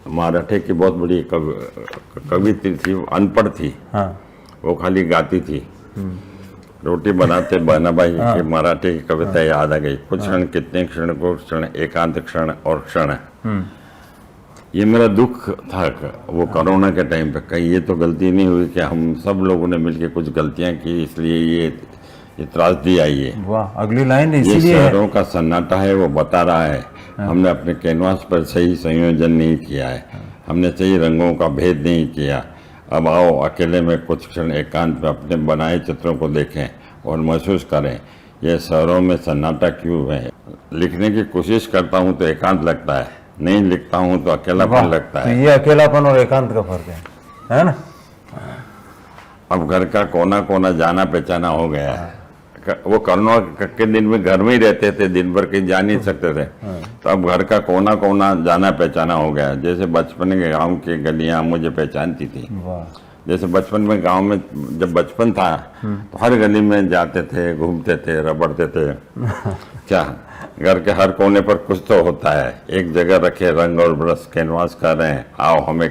मराठे की बहुत बड़ी कवित्री थी, अनपढ़ थी, हाँ, वो खाली गाती थी। रोटी बनाते बहनाबाई की मराठी की कविता याद आ गई। कुछ क्षण, कितने क्षण को क्षण, एकांत क्षण और क्षण। ये मेरा दुख था वो कोरोना के टाइम पे, कहीं ये तो गलती नहीं हुई कि हम सब लोगों ने मिलकर कुछ गलतियां की, इसलिए ये त्रासदी आई है। वाह, अगली लाइन ये इसीलिए है। शहरों का सन्नाटा है, वो बता रहा है हमने अपने कैनवास पर सही संयोजन नहीं किया है, हमने सही रंगों का भेद नहीं किया। अब आओ अकेले में कुछ क्षण एकांत में अपने बनाए चित्रों को देखें और महसूस करें, यह शहरों में सन्नाटा क्यों है। लिखने की कोशिश करता हूँ तो एकांत लगता है, नहीं लिखता हूँ तो अकेलापन लगता तो है। ये अकेलापन और एकांत का फर्क है ना? अब घर का कोना कोना जाना पहचाना हो गया है। वो कोरोना के दिन में घर में ही रहते थे, दिन भर कहीं जा नहीं सकते थे, तो अब घर का कोना कोना जाना पहचाना हो गया। जैसे बचपन के गांव की गलियां मुझे पहचानती थी। जैसे बचपन में गांव में जब बचपन था तो हर गली में जाते थे, घूमते थे, रबड़ते थे। क्या घर के हर कोने पर कुछ तो होता है, एक जगह रखे रंग और ब्रश कैनवास कर रहे हैं, आओ हमें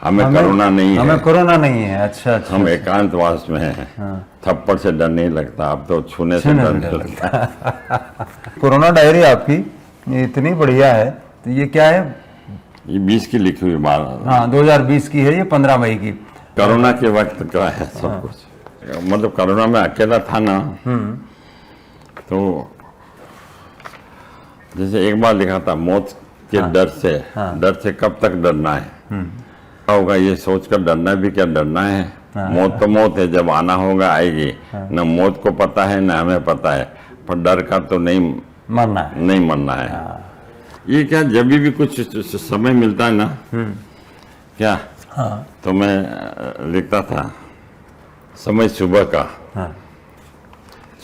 कोरोना नहीं है, हमें कोरोना नहीं है। अच्छा अच्छा, हम एकांतवास में हैं। थप्पड़ से डर नहीं लगता, अब तो छूने से डर नहीं लगता। कोरोना डायरी आपकी ये इतनी बढ़िया है, तो ये क्या है? ये 20 की लिखी हुई बात, हाँ 2020 की है, ये 15 मई की। कोरोना के वक्त का है सब कुछ। मतलब कोरोना में अकेला था ना, तो जैसे एक बार लिखा था, मौत के डर से कब तक डरना है, क्या होगा ये सोचकर डरना भी क्या डरना है। मौत तो मौत है, जब आना होगा आएगी, न मौत को पता है न हमें पता है। पर डर का तो नहीं मरना है। नहीं मरना है। ये क्या जब भी कुछ समय मिलता है ना क्या, तो मैं लिखता था समय सुबह का, हाँ।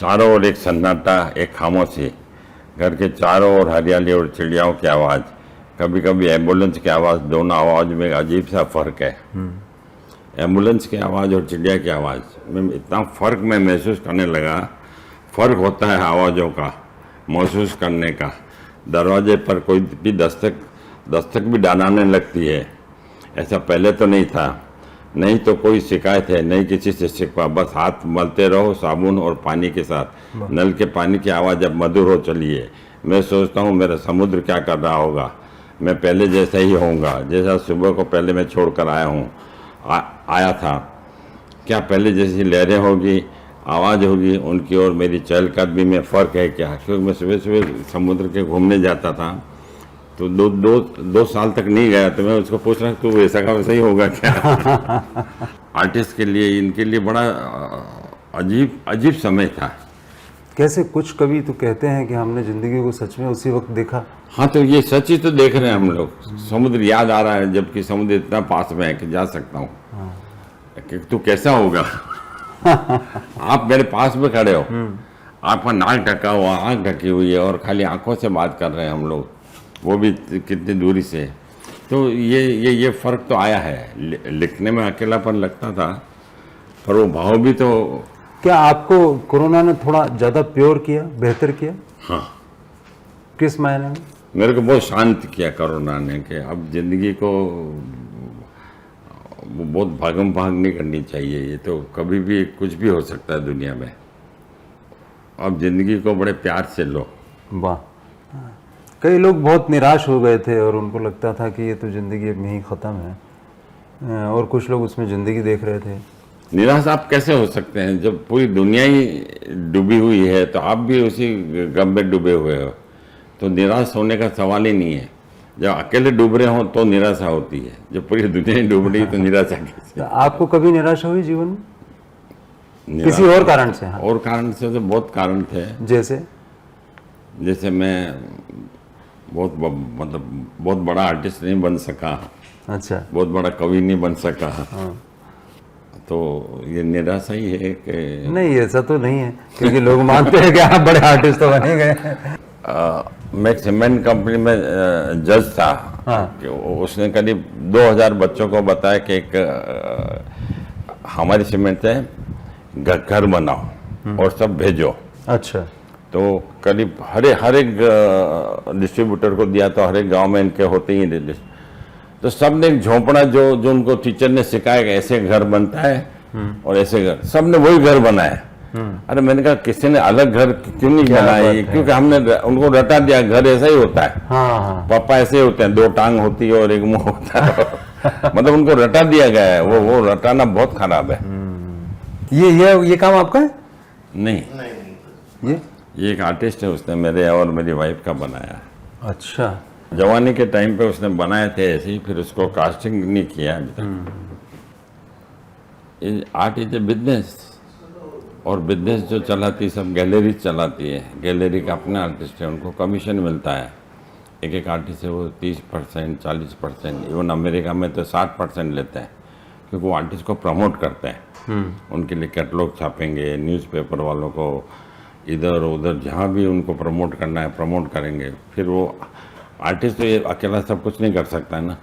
चारों ओर एक सन्नाटा, एक खामोशी, घर के चारों ओर हरियाली और चिड़ियाओं की आवाज़, कभी कभी एम्बुलेंस की आवाज़। दोनों आवाज़ में एक अजीब सा फ़र्क है। एम्बुलेंस की आवाज़ और चिड़िया की आवाज़ में इतना फ़र्क मैं महसूस करने लगा। फ़र्क होता है आवाज़ों का महसूस करने का। दरवाजे पर कोई भी दस्तक भी डालने लगती है। ऐसा पहले तो नहीं था। नहीं तो कोई शिकायत है, नहीं किसी से शिकवा, बस हाथ मलते रहो साबुन और पानी के साथ। नल के पानी की आवाज़ जब मधुर हो चली है, मैं सोचता हूँ मेरा समुद्र क्या कर रहा होगा। मैं पहले जैसा ही होऊंगा, जैसा सुबह को पहले मैं छोड़ कर आया था। क्या पहले जैसी लहरें होगी, आवाज़ होगी उनकी और मेरी चहलकदमी में फ़र्क है क्या? क्योंकि मैं सुबह सुबह समुद्र के घूमने जाता था, तो दो साल तक नहीं गया, तो मैं उसको पूछ रहा तू वैसा का वैसा ही होगा क्या? आर्टिस्ट के लिए, इनके लिए बड़ा अजीब समय था। कैसे कुछ कवि तो कहते हैं कि हमने ज़िंदगी को सच में उसी वक्त देखा। हाँ, तो ये सच ही तो देख रहे हैं हम लोग। समुद्र याद आ रहा है, जबकि समुद्र इतना पास में है कि जा सकता हूँ। कि तू कैसा होगा? आप मेरे पास में खड़े हो, आपका नाक ढका हुआ, आँख ढकी हुई है और खाली आंखों से बात कर रहे हैं हम लोग, वो भी कितनी दूरी से। तो ये फ़र्क तो आया है। लिखने में अकेलापन लगता था, पर वो भाव भी तो। क्या आपको कोरोना ने थोड़ा ज़्यादा प्योर किया, बेहतर किया? हाँ, किस मायने में? मेरे को बहुत शांत किया कोरोना ने, कि अब ज़िंदगी को बहुत भागम भाग नहीं करनी चाहिए। ये तो कभी भी कुछ भी हो सकता है दुनिया में। अब ज़िंदगी को बड़े प्यार से लो। वाह। कई लोग बहुत निराश हो गए थे और उनको लगता था कि ये तो ज़िंदगी अब यहीं ख़त्म है, और कुछ लोग उसमें ज़िंदगी देख रहे थे। निराश आप कैसे हो सकते हैं जब पूरी दुनिया ही डूबी हुई है, तो आप भी उसी गम में डूबे हुए हो। तो निराश होने का सवाल ही नहीं है। जब अकेले डूब रहे हो तो निराशा होती है, जब पूरी दुनिया ही डूब रही तो निराशा कैसे? तो आपको कभी निराशा हुई जीवन में? निराशा- किसी और कारण से? हाँ। और कारण से तो बहुत कारण थे। जैसे मैं बहुत बड़ा आर्टिस्ट नहीं बन सका, अच्छा, बहुत बड़ा कवि नहीं बन सका। तो ये निराशा ही है कि नहीं, ऐसा तो नहीं है, क्योंकि लोग मानते हैं कि आप बड़े आर्टिस्ट तो बने गए। मैं सीमेंट कंपनी में जज था। हाँ। कि उसने करीब 2000 बच्चों को बताया कि एक हमारी सीमेंट से घर बनाओ और सब भेजो। अच्छा। तो करीब हर एक डिस्ट्रीब्यूटर को दिया, तो हर एक गांव में इनके होते ही हैं। तो सब ने एक झोंपड़ा जो उनको टीचर ने सिखाया कि ऐसे घर बनता है और ऐसे घर, सब ने वही घर बनाया। अरे मैंने कहा किसी ने अलग घर क्यों नहीं बनाया? क्योंकि हमने उनको रटा दिया, घर ऐसा ही होता है। हाँ। पापा ऐसे ही होते हैं, 2 टांग होती है और एक मुंह होता है। मतलब उनको रटा दिया गया है। वो रटाना बहुत खराब है। ये काम आपका है? नहीं, ये एक आर्टिस्ट है, उसने मेरे और मेरी वाइफ का बनाया। अच्छा। जवानी के टाइम पे उसने बनाए थे ऐसे ही, फिर उसको कास्टिंग नहीं किया अभी तक। आर्ट इज ए बिजनेस, और बिजनेस जो चलाती सब गैलरी चलाती है। गैलरी का अपना आर्टिस्ट है, उनको कमीशन मिलता है। एक आर्टिस्ट है वो 30%, 40%, इवन अमेरिका में तो 60% लेते हैं, क्योंकि वो आर्टिस्ट को प्रमोट करते हैं। उनके लिए कैटलॉग छापेंगे, न्यूज़पेपर वालों को इधर उधर जहाँ भी उनको प्रमोट करना है प्रमोट करेंगे। फिर वो आर्टिस्ट तो ये अकेला सब कुछ नहीं कर सकता है ना।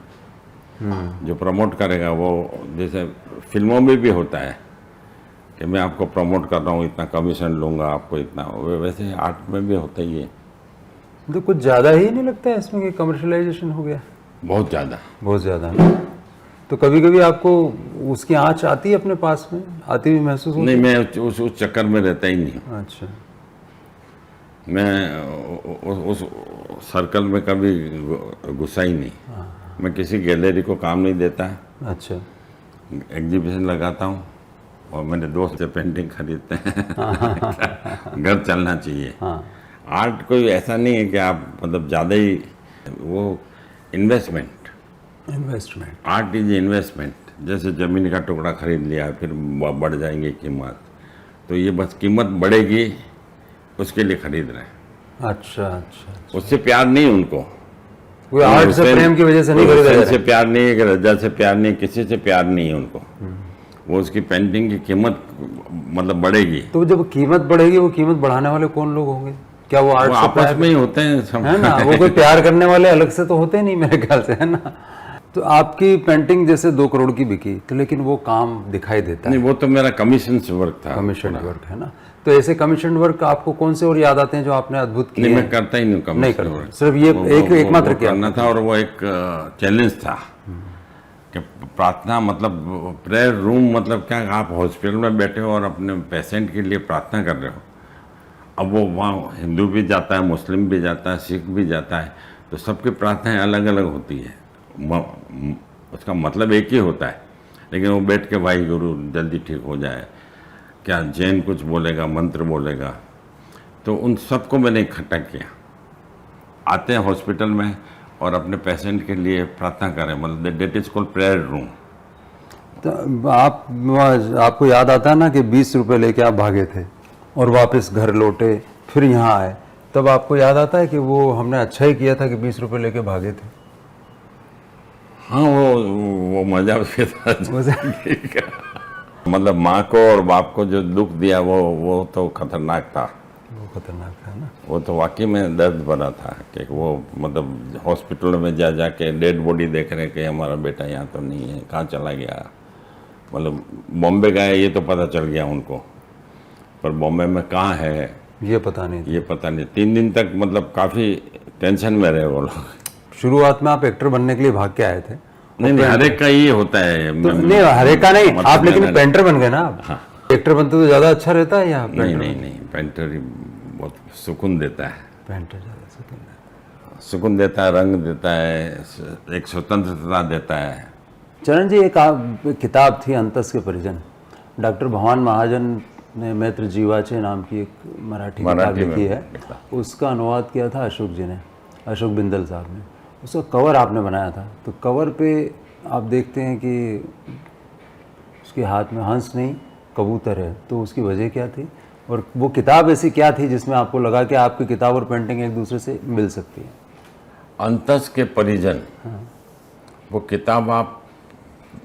जो प्रमोट करेगा वो, जैसे फिल्मों में भी होता है कि मैं आपको प्रमोट कर रहा हूँ, इतना कमीशन लूँगा आपको इतना, वैसे आर्ट में भी होता ही है। तो कुछ ज़्यादा ही नहीं लगता है इसमें कि कमर्शलाइजेशन हो गया? बहुत ज़्यादा, बहुत ज़्यादा। तो कभी कभी आपको उसकी आँच आती है अपने पास में, आती हुई महसूस होती? नहीं, मैं उस चक्कर में रहता ही नहीं। अच्छा। मैं उस सर्कल में कभी घुसा ही नहीं। मैं किसी गैलरी को काम नहीं देता। अच्छा। एग्जीबिशन लगाता हूँ और मेरे दोस्त से पेंटिंग खरीदते हैं। घर चलना चाहिए। आर्ट कोई ऐसा नहीं है कि आप मतलब ज़्यादा ही, वो इन्वेस्टमेंट। Art is investment. जैसे ज़मीन का टुकड़ा खरीद लिया, फिर बढ़ जाएंगे कीमत, तो ये बस कीमत बढ़ेगी उसके लिए खरीद रहे हैं। अच्छा अच्छा, उससे प्यार नहीं उनको, कोई आर्ट से प्रेम की वजह से नहीं खरीदा जा हुसैन रहा से है। प्यार नहीं है, कि रजा से प्यार नहीं, किसी से प्यार नहीं है उनको। वो उसकी पेंटिंग की कीमत मतलब बढ़ेगी, तो जब कीमत बढ़ेगी, वो कीमत बढ़ाने वाले कौन लोग होंगे? क्या वो आर्ट वो से आपस प्यार में ही होते हैं सब। है ना? वो कोई प्यार करने वाले अलग से तो होते नहीं मेरे ख्याल से, है ना? तो आपकी पेंटिंग जैसे 2 करोड़ की बिकी, तो लेकिन वो काम दिखाई देता है, नहीं, वो तो मेरा कमीशन वर्क था। कमीशन वर्क, है ना? तो ऐसे कमीशन वर्क आपको कौन से और याद आते हैं जो आपने अद्भुत किए नहीं, हैं? मैं करता ही नहीं नहीं कमीशन करते, वर्क। सिर्फ ये एकमात्र किया करना था, और वो एक चैलेंज था कि प्रार्थना मतलब प्रेयर रूम मतलब क्या, आप हॉस्पिटल में बैठे हो और अपने पेशेंट के लिए प्रार्थना कर रहे हो। अब वो वहाँ हिंदू भी जाता है, मुस्लिम भी जाता है, सिख भी जाता है, तो सबकी प्रार्थनाएं अलग अलग होती है। उसका मतलब एक ही होता है, लेकिन वो बैठ के भाई गुरु जल्दी ठीक हो जाए, क्या जैन कुछ बोलेगा, मंत्र बोलेगा, तो उन सबको मैंने इकट्ठा किया। आते हैं हॉस्पिटल में और अपने पेशेंट के लिए प्रार्थना करें, मतलब that is called prayer room. तो आपको याद आता है ना कि 20 रुपए लेके आप भागे थे और वापस घर लौटे, फिर यहाँ आए, तब आपको याद आता है कि वो हमने अच्छा ही किया था कि 20 रुपए लेके भागे थे? हाँ, वो मजा भी था। मतलब माँ को और बाप को जो दुख दिया वो तो खतरनाक था। वो खतरनाक था ना? वो तो वाकई में दर्द भरा था कि वो मतलब हॉस्पिटल में जा के डेड बॉडी देख रहे कि हमारा बेटा यहाँ तो नहीं है, कहाँ चला गया। मतलब बॉम्बे गए ये तो पता चल गया उनको, पर बॉम्बे में कहाँ है ये पता नहीं था। ये पता नहीं। 3 दिन तक मतलब काफ़ी टेंशन में रहे वो लोग। शुरुआत में आप एक्टर बनने के लिए भाग के आए थे? नहीं, हर एक का ये होता है। तो नहीं, हर एक का नहीं, मतलब आप लेकिन मैंने- पेंटर बन गए ना आप। हाँ। एक्टर बनते तो ज्यादा अच्छा रहता है या नहीं नहीं नहीं, पेंटर ही बहुत सुकून देता है, पेंटर ज्यादा सुकून देता है। सुकून देता है, रंग देता है, एक स्वतंत्रता देता है। चरण जी, एक किताब थी अंतस के परिजन, डॉक्टर भगवान महाजन ने मैत्र जीवाचे नाम की एक मराठी किताब मराठी में लिखी है, उसका अनुवाद किया था अशोक जी ने, अशोक बिंदल साहब ने। उसका कवर आपने बनाया था, तो कवर पे आप देखते हैं कि उसके हाथ में हंस नहीं कबूतर है, तो उसकी वजह क्या थी? और वो किताब ऐसी क्या थी जिसमें आपको लगा कि आपकी किताब और पेंटिंग एक दूसरे से मिल सकती है? अंतस के परिजन, वो किताब आप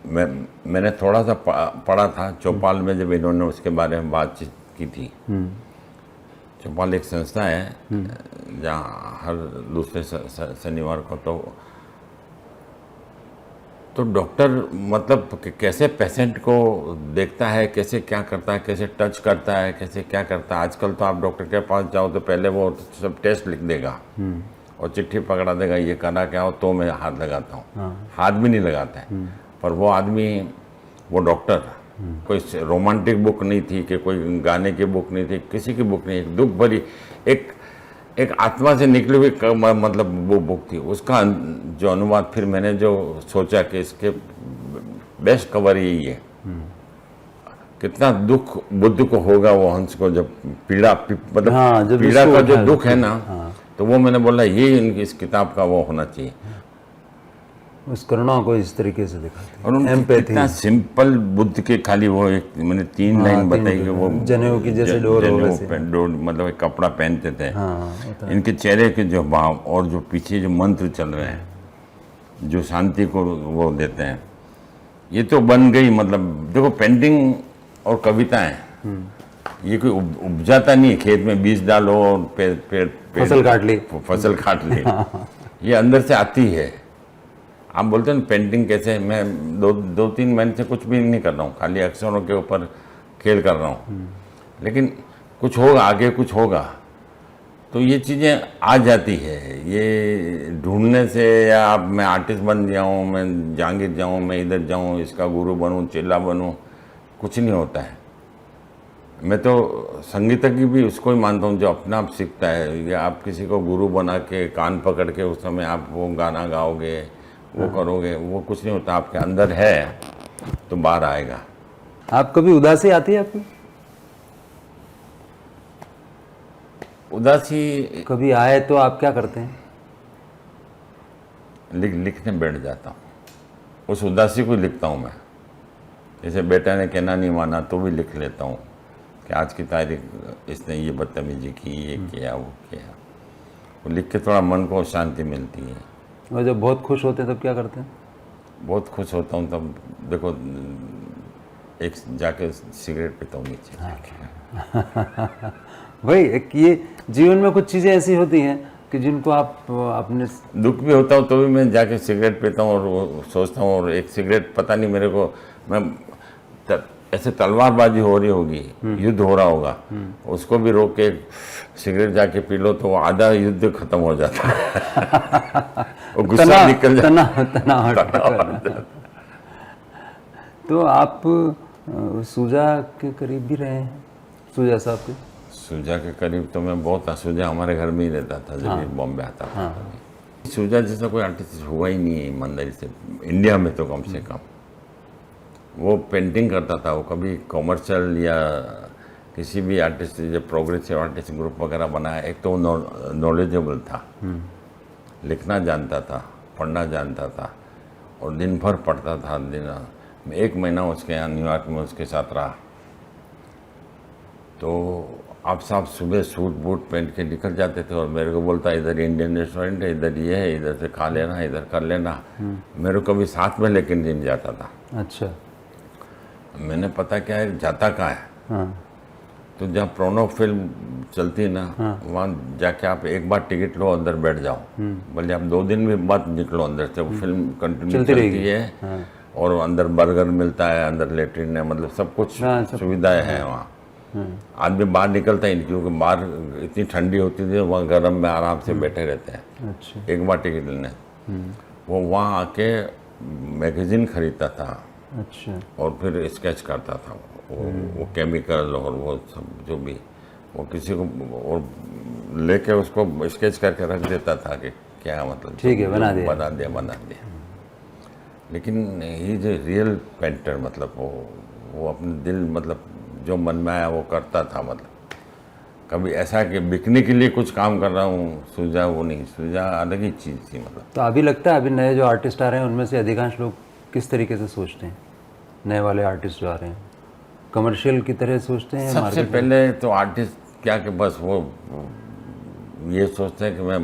मैंने थोड़ा सा पढ़ा था चौपाल में, जब इन्होंने उसके बारे में बातचीत की थी। चौपाल एक संस्था है जहाँ हर दूसरे शनिवार को तो डॉक्टर मतलब कैसे पेशेंट को देखता है, कैसे क्या करता है, कैसे टच करता है, कैसे क्या करता है। आजकल तो आप डॉक्टर के पास जाओ तो पहले वो सब टेस्ट लिख देगा और चिट्ठी पकड़ा देगा, ये करना क्या हो, तो मैं हाथ लगाता हूँ। हाथ भी नहीं लगाता है। पर वो आदमी, वो डॉक्टर, कोई रोमांटिक बुक नहीं थी कि कोई गाने की बुक नहीं थी, किसी की बुक नहीं, एक दुख भरी एक आत्मा से निकली हुई मतलब वो बुक थी। उसका जो अनुवाद फिर मैंने जो सोचा कि इसके बेस्ट कवर यही है। कितना दुख बुद्ध को होगा, वो हंस को जब पीड़ा मतलब हाँ, जब पीड़ा इसको का जो उठाया दुख है ना, हाँ। तो वो मैंने बोला ये इनकी इस किताब का वो होना चाहिए। उस करुणा को इस तरीके से दिखाते और उनकी एम्पैथी। कितना सिंपल बुद्ध के खाली वो एक मैंने 3 लाइन बताई कि वो जनेऊ की जैसे डोर हो वैसे। डोर मतलब एक कपड़ा पहनते थे। हाँ, इनके चेहरे के जो भाव और जो पीछे जो मंत्र चल रहे हैं, जो शांति को वो देते हैं, ये तो बन गई। मतलब देखो, पेंटिंग और कविताएं ये कोई उपजाता नहीं है खेत में, बीज डालो और पेड़ फसल काट ली। ये अंदर से आती है। आप बोलते हैं ना पेंटिंग कैसे, मैं 2-3 महीने से कुछ भी नहीं कर रहा हूँ, खाली अक्षरों के ऊपर खेल कर रहा हूँ, लेकिन कुछ होगा आगे, कुछ होगा तो ये चीज़ें आ जाती है। ये ढूंढने से या अब मैं आर्टिस्ट बन जाऊँ, मैं जहांगीर जाऊँ, मैं इधर जाऊँ, इसका गुरु बनूँ, चेला बनूँ, कुछ नहीं होता है। मैं तो संगीतज्ञ भी उसको ही मानता हूँ जो अपना आप सीखता है। या आप किसी को गुरु बना के कान पकड़ के उस समय आप वो गाना गाओगे, वो करोगे, वो कुछ नहीं होता। आपके अंदर है तो बाहर आएगा। आप कभी उदासी आती है आपको? उदासी कभी आए तो आप क्या करते हैं? लिखने बैठ जाता हूँ, उस उदासी को लिखता हूँ मैं। जैसे बेटा ने कहना नहीं माना तो भी लिख लेता हूँ, कि आज की तारीख इसने ये बदतमीजी की, ये किया, वो किया। वो लिख के थोड़ा मन को शांति मिलती है। और जब बहुत खुश होते हैं तब क्या करते हैं? बहुत खुश होता हूँ तब देखो एक जाके सिगरेट पीता हूँ नीचे जाके। भाई एक ये जीवन में कुछ चीज़ें ऐसी होती हैं कि जिनको आप अपने दुख भी होता हूँ तो भी मैं जाके सिगरेट पीता हूँ और वो सोचता हूँ। और एक सिगरेट पता नहीं मेरे को, मैं ऐसे तलवारबाजी हो रही होगी, युद्ध हो रहा होगा, उसको भी रोक के सिगरेट जाके पी लो तो वो आधा युद्ध खत्म हो जाता है। वो गुस्सा निकल जाता है। तना तो आप सूजा के करीब भी रहे हैं, सूजा साहब के? सूजा के करीब तो मैं बहुत था। सूजा हमारे घर में ही रहता था जब ये बॉम्बे आता था। सूजा जैसा कोई आर्टिस्ट हुआ ही नहीं है ईमानदारी से, इंडिया में तो कम से कम। वो पेंटिंग करता था, वो कभी कॉमर्शियल या किसी भी आर्टिस्ट जो प्रोग्रेसिव आर्टिस्ट ग्रुप वगैरह बनाया, एक तो वो नॉलेजेबल था, लिखना जानता था, पढ़ना जानता था और दिन भर पढ़ता था। मैं 1 महीना उसके यहाँ न्यूयॉर्क में उसके साथ रहा। तो आप साहब सुबह सूट बूट पहन के निकल जाते थे और मेरे को बोलता इधर इंडियन रेस्टोरेंट है, इधर ये है, इधर से खा लेना, इधर कर लेना। मेरे को भी साथ में लेकिन दिन जाता था। अच्छा। मैंने पता क्या है जाता कहाँ है। हाँ। तो जहाँ प्रोनो फिल्म चलती है ना, वहाँ जाके आप एक बार टिकट लो, अंदर बैठ जाओ, भले आप 2 दिन भी मत निकलो अंदर से, वो फिल्म कंटिन्यू चलती है। और अंदर बर्गर मिलता है, अंदर लेटरिन है, मतलब सब कुछ सुविधाएं हैं वहाँ। आदमी बाहर निकलता ही नहीं क्योंकि बाहर इतनी ठंडी होती थी, वहाँ गर्म में आराम से बैठे रहते हैं। अच्छा। एक बार टिकट लेने वो वहाँ आके मैगजीन खरीदता था। अच्छा। और फिर स्केच करता था वो केमिकल और वो सब जो भी वो किसी को और लेके उसको स्केच करके रख देता था कि क्या मतलब ठीक है, बना दिया। लेकिन ही जो रियल पेंटर मतलब वो अपने दिल मतलब जो मन में आया वो करता था। मतलब कभी ऐसा कि बिकने के लिए कुछ काम कर रहा हूँ, सूजा वो नहीं, सूजा अलग ही चीज़ थी। मतलब तो अभी लगता है अभी नए जो आर्टिस्ट आ रहे हैं उनमें से अधिकांश लोग किस तरीके से सोचते हैं? नए वाले आर्टिस्ट जो आ रहे हैं कमर्शियल की तरह सोचते हैं? सबसे पहले तो आर्टिस्ट क्या कि बस वो ये सोचते हैं कि मैं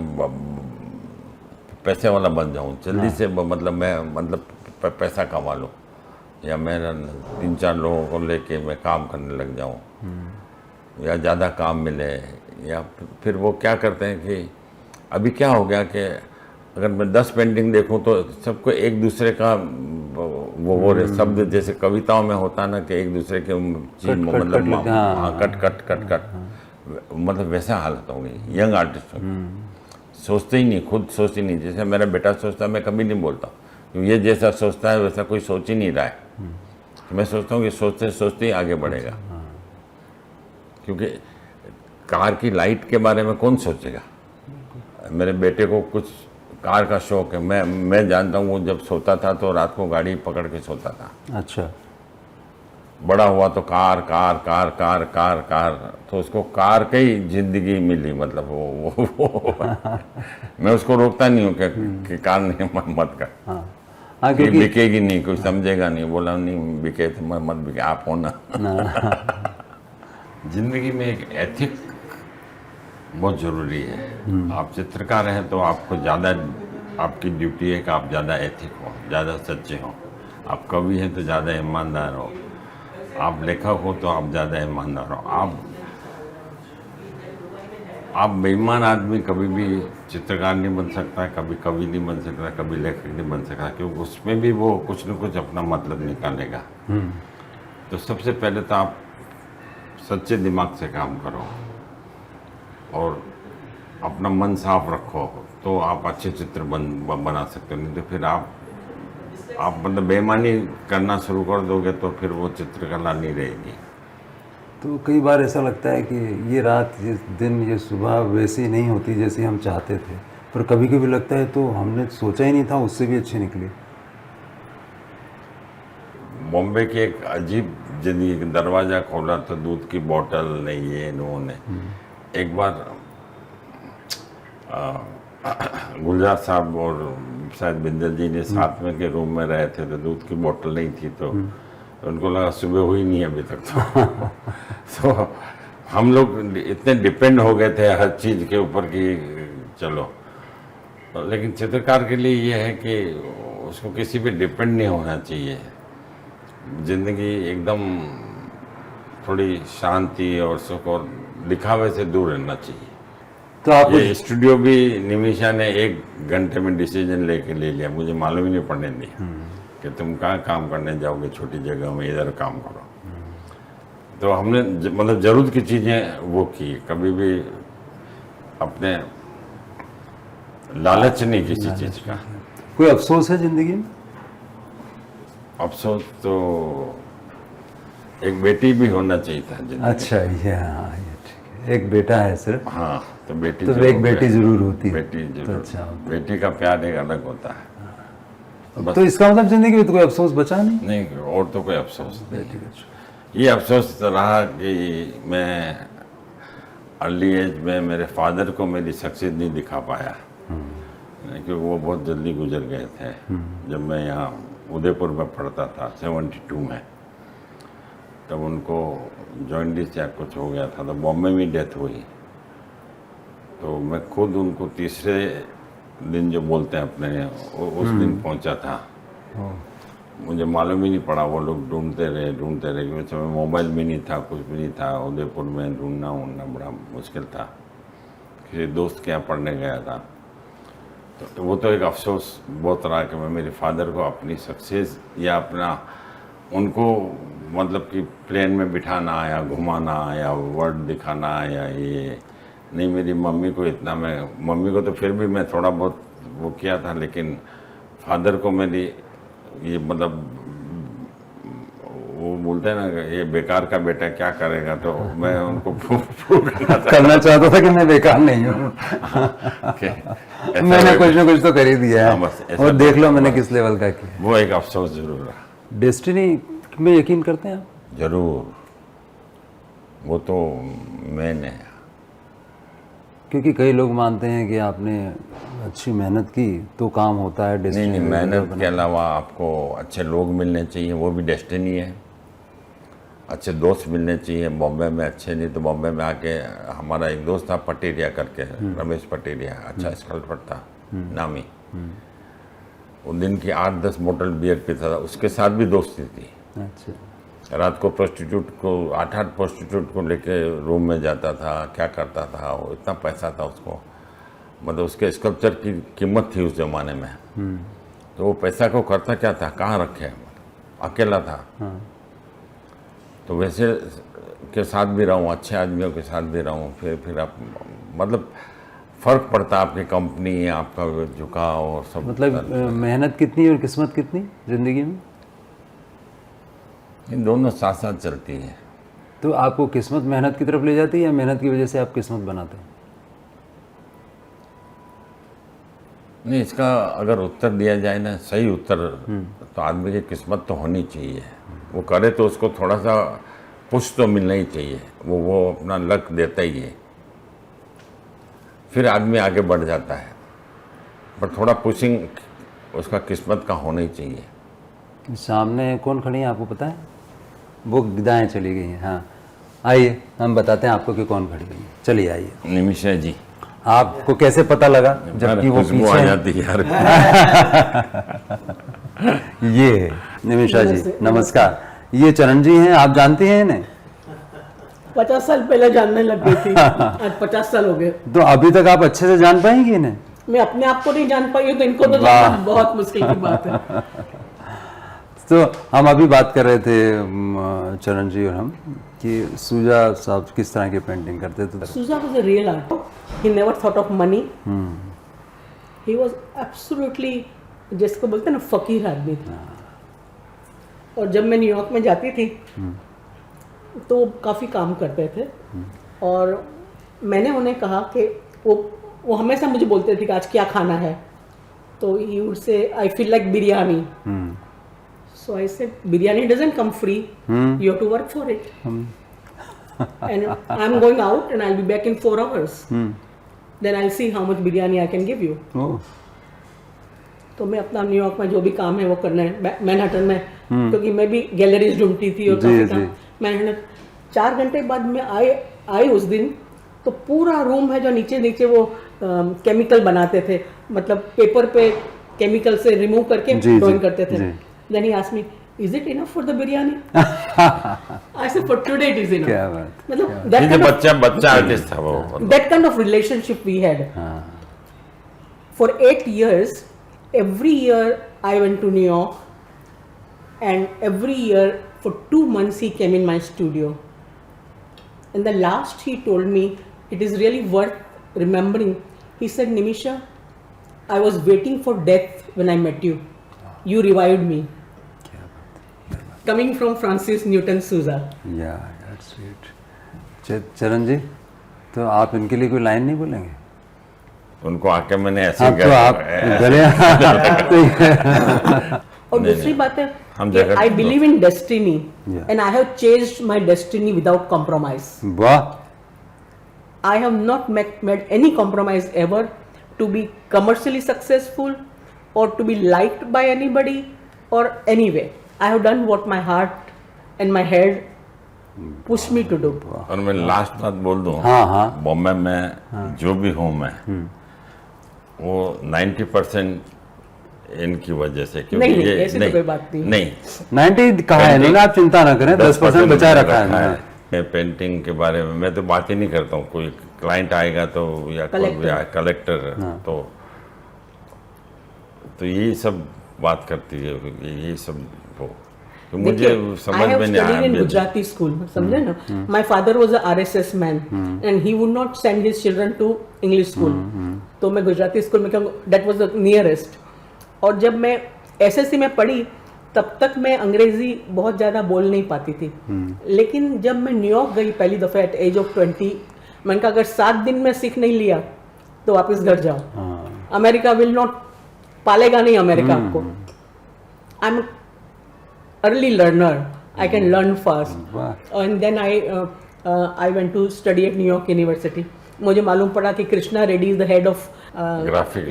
पैसे वाला बन जाऊँ जल्दी से, मतलब मैं पैसा कमा लूँ या मेरा 3-4 लोगों को लेके मैं काम करने लग जाऊँ या ज़्यादा काम मिले। या फिर वो क्या करते हैं कि अभी क्या हो गया कि अगर मैं 10 पेंटिंग देखूं तो सबको एक दूसरे का वो शब्द जैसे कविताओं में होता ना कि एक दूसरे के चीज मतलब कट मतलब वैसा हालत हो गई यंग आर्टिस्ट। सोचते ही नहीं, खुद सोचते ही नहीं। जैसे मेरा बेटा सोचता है मैं कभी नहीं बोलता, क्योंकि ये जैसा सोचता है वैसा कोई सोच ही नहीं रहा है। तो मैं सोचता हूँ कि सोचते सोचते ही आगे बढ़ेगा, क्योंकि कार की लाइट के बारे में कौन सोचेगा। मेरे बेटे को कुछ कार का शौक है, मैं जानता हूँ। वो जब सोता था तो रात को गाड़ी पकड़ के सोता था। अच्छा। बड़ा हुआ तो car car car car car car, तो उसको कार की ही जिंदगी मिली। मतलब वो मैं उसको रोकता नहीं हूँ कि कार नहीं मत कर। हाँ, क्योंकि बिकेगी नहीं, कोई समझेगा नहीं। बोला नहीं बिके तो मत बिके, आप हो ना। जिंदगी में एक एथिक बहुत ज़रूरी है। आप चित्रकार हैं तो आपको ज़्यादा, आपकी ड्यूटी है कि आप ज़्यादा एथिक हो, ज़्यादा सच्चे हो। आप कवि हैं तो ज़्यादा ईमानदार हो, आप लेखक हो तो आप ज़्यादा ईमानदार हो। आप बेईमान आदमी कभी भी चित्रकार नहीं बन सकता, कभी कवि नहीं बन सकता, कभी लेखक नहीं बन सकता, क्योंकि उसमें भी वो कुछ न कुछ अपना मतलब निकालेगा। तो सबसे पहले तो आप सच्चे दिमाग से काम करो और अपना मन साफ रखो, तो आप अच्छे चित्र बना सकते हो। नहीं तो फिर आप मतलब बेईमानी करना शुरू कर दोगे तो फिर वो चित्रकला नहीं रहेगी। तो कई बार ऐसा लगता है कि ये रात, ये दिन, ये सुबह वैसी नहीं होती जैसी हम चाहते थे, पर कभी कभी लगता है तो हमने सोचा ही नहीं था उससे भी अच्छी निकली। बॉम्बे की एक अजीब जिंदगी, दरवाज़ा खोला तो दूध की बोतल नहीं, ये इन्होंने एक बार गुलजार साहब और शायद बिंदल जी ने साथ में के रूम में रहे थे, तो दूध की बोतल नहीं थी, तो उनको लगा सुबह हुई नहीं अभी तक तो हम लोग इतने डिपेंड हो गए थे हर चीज़ के ऊपर कि चलो, लेकिन चित्रकार के लिए ये है कि उसको किसी पे डिपेंड नहीं होना चाहिए। ज़िंदगी एकदम थोड़ी शांति और सुख और दिखावे से दूर रहना चाहिए। तो आपको ये स्टूडियो भी निमिषा ने 1 घंटे में डिसीजन लेके ले लिया, मुझे मालूम ही नहीं पड़ने दिया कि तुम कहाँ काम करने जाओगे छोटी जगह में, इधर काम करो। तो हमने मतलब ज़रूरत की चीज़ें वो की, कभी भी अपने लालच नहीं किसी चीज़ का। कोई अफसोस है जिंदगी में? अफसोस तो एक बेटी भी होना चाहिए था जिंदगी। अच्छा, ये हाँ, ये ठीक है। एक बेटा है सिर्फ, हाँ, तो बेटी तो जरूर एक बेटी है। जरूर होती है। बेटी तो जरूर, अच्छा होता बेटी का प्यार एक अलग होता है। है। तो इसका मतलब जिंदगी में तो कोई अफसोस बचा नहीं? नहीं, और तो कोई अफसोस नहीं। ये अफसोस रहा कि मैं अर्ली एज में मेरे फादर को मेरी सक्सेस नहीं दिखा पाया, क्योंकि वो बहुत जल्दी गुजर गए थे जब मैं यहाँ उदयपुर में पढ़ता था 72 में। तब उनको जॉइंटिस या कुछ हो गया था, तो बॉम्बे में डेथ हुई। तो मैं खुद उनको तीसरे दिन जो बोलते हैं अपने उस दिन पहुंचा था। मुझे मालूम ही नहीं पड़ा, वो लोग ढूंढते रहे क्योंकि उस समय मोबाइल भी नहीं था, कुछ भी नहीं था। उदयपुर में ढूंढना बड़ा मुश्किल था। किसी दोस्त के यहाँ पढ़ने गया था, तो वो तो एक अफसोस बहुत रहा कि मैं मेरे फादर को अपनी सक्सेस या अपना उनको मतलब कि प्लेन में बिठाना या घुमाना या वर्ल्ड दिखाना या ये नहीं। मेरी मम्मी को इतना, मैं मम्मी को तो फिर भी मैं थोड़ा बहुत वो किया था, लेकिन फादर को मेरी ये मतलब वो बोलते हैं ना कि ये बेकार का बेटा क्या करेगा, तो मैं उनको प्रूव करना चाहता था कि मैं बेकार नहीं हूँ। मैंने कुछ ना कुछ तो कर ही दिया हाँ, है, बस ऐसा और देख लो मैंने किस लेवल का किया। वो एक अफसोस जरूर रहा। डेस्टिनी में यकीन करते हैं आप? जरूर, वो तो मेन है। क्योंकि कई लोग मानते हैं कि आपने अच्छी मेहनत की तो काम होता है। नहीं, मेहनत के अलावा आपको अच्छे लोग मिलने चाहिए, वो भी डेस्टिनी है। अच्छे दोस्त मिलने चाहिए। बॉम्बे में अच्छे नहीं तो बॉम्बे में आके, हमारा एक दोस्त था पटेरिया करके, रमेश पटेरिया, अच्छा स्कल्पटर था, नामी। वो दिन की 8-10 बोतल बियर पीता था, उसके साथ भी दोस्ती थी। अच्छा, रात को प्रोस्टिट्यूट को 8-8 प्रोस्टिट्यूट को लेके रूम में जाता था, क्या करता था वो, इतना पैसा था उसको। मतलब उसके स्कल्पचर की कीमत थी उस जमाने में। तो वो पैसा को करता क्या था, कहाँ रखे, अकेला था। तो वैसे के साथ भी रहूँ, अच्छे आदमियों के साथ भी रहूँ, फिर आप मतलब फ़र्क पड़ता है आपकी कंपनी, आपका झुकाव और सब। मतलब मेहनत कितनी और किस्मत कितनी जिंदगी में? इन दोनों साथ साथ चलती है। तो आपको किस्मत मेहनत की तरफ ले जाती है या मेहनत की वजह से आप किस्मत बनाते हैं? नहीं, इसका अगर उत्तर दिया जाए ना, सही उत्तर, तो आदमी की किस्मत तो होनी चाहिए। वो करे तो उसको थोड़ा सा पुश तो मिलना ही चाहिए। वो अपना लक देता ही है, फिर आदमी आगे बढ़ जाता है। पर थोड़ा पुशिंग उसका किस्मत का होना ही चाहिए। सामने कौन खड़ी है आपको पता है? वो दाएं चली गई हैं। हाँ, आइए हम बताते हैं आपको कि कौन खड़ी हुई है। चलिए आइए। निमिषा जी। आपको कैसे पता लगा जबकि वो खुशबू पीछे आ हैं? जाती है यार। ये है निमिषा जी, नमस्कार। ये चरण जी हैं, आप जानते हैं इन्हें? 50 साल पहले जानने लग गई थी, आज 50 साल हो गए। तो अभी तक आप अच्छे से जान पाएंगे इन्हें? मैं अपने आप को नहीं जान पाई हूँ, तो इनको तो वाह। जानना बहुत मुश्किल की बात है। तो हम अभी बात कर रहे थे चरण जी और हम, कि सूजा साहब किस तरह की पेंटिंग करते थे। Souza was a real artist. He never thought of money. He was absolutely, जिसको बोलते हैं ना, फकीर आदमी था। और जब मैं न्यूयॉर्क में जाती थी तो वो काफ़ी काम करते थे, और मैंने उन्हें कहा कि वो हमेशा मुझे बोलते थे कि आज क्या खाना है, तो he would say I feel like biryani. So I said, biryani doesn't come free. You have to work for it. And I'm going out and I'll be back in 4 hours. Then I'll see how much biryani I can give you. ओह, तो मैं अपना New York में जो भी काम है वो करना है मैनहट्टन में, क्योंकि मैं भी गैलरीज ढूंढती थी और काफी काम मैंने 4 घंटे बाद में आई उस दिन, तो पूरा रूम है जो नीचे नीचे वो केमिकल बनाते थे, मतलब पेपर पे केमिकल से रिमूव करके ड्राइंग करते थे। Then he asked me, is it enough for the biryani? I said for today it is enough. क्या बात, मतलब ये बच्चा आर्टिस्ट था वो। That kind of relationship we had for 8 years. Every year I went to New York, and every year for 2 months he came in my studio. And the last he told me, it is really worth remembering. He said, Nimisha, I was waiting for death when I met you. You revived me. Coming from Francis Newton Sousa. Yeah, that's sweet. चरण जी, तो आप इनके लिए कोई line नहीं बोलेंगे? उनको आके मैंने ऐसे हाँ, तो आप गले और दूसरी बात है, हम जगत I believe in destiny, Yeah. and I have changed my destiny without compromise. वाह, I have not made any compromise ever to be commercially successful or to be liked by anybody or anyway. I have done what my heart and my head pushed me to do. और मैं last बात बोल दूं, हाँ। बॉम्बे में जो भी हूँ मैं, वो 90% इनकी वजह से, क्योंकि नहीं, ये ऐसी तो कोई बात नहीं। नहीं 90 कहा है इन्होंने, आप चिंता ना करें, 10% बचा रखा है। मैं पेंटिंग के बारे में मैं तो बात ही नहीं करता हूँ, कोई क्लाइंट आएगा तो या कलेक्टर तो यही सब बात करती है, यही सब वो तो मुझे समझ में नहीं आया। in Gujarati school, समझे ना? My father was a RSS man and he would not send his children to English school. तो मैं गुजराती स्कूल में, that was the nearest. और जब मैं SSC में पढ़ी तब तक मैं अंग्रेजी बहुत ज़्यादा बोल नहीं पाती थी, लेकिन जब मैं न्यूयॉर्क गई पहली दफ़ा एट एज ऑफ 20, मैंने कहा अगर 7 दिन में सीख नहीं लिया तो वापस घर जाओ, अमेरिका विल नॉट पालेगा नहीं अमेरिका आपको। I am early learner, I can learn fast. And then I went to study at New York University. मुझे मालूम पड़ा कि Krishna Reddy is the head of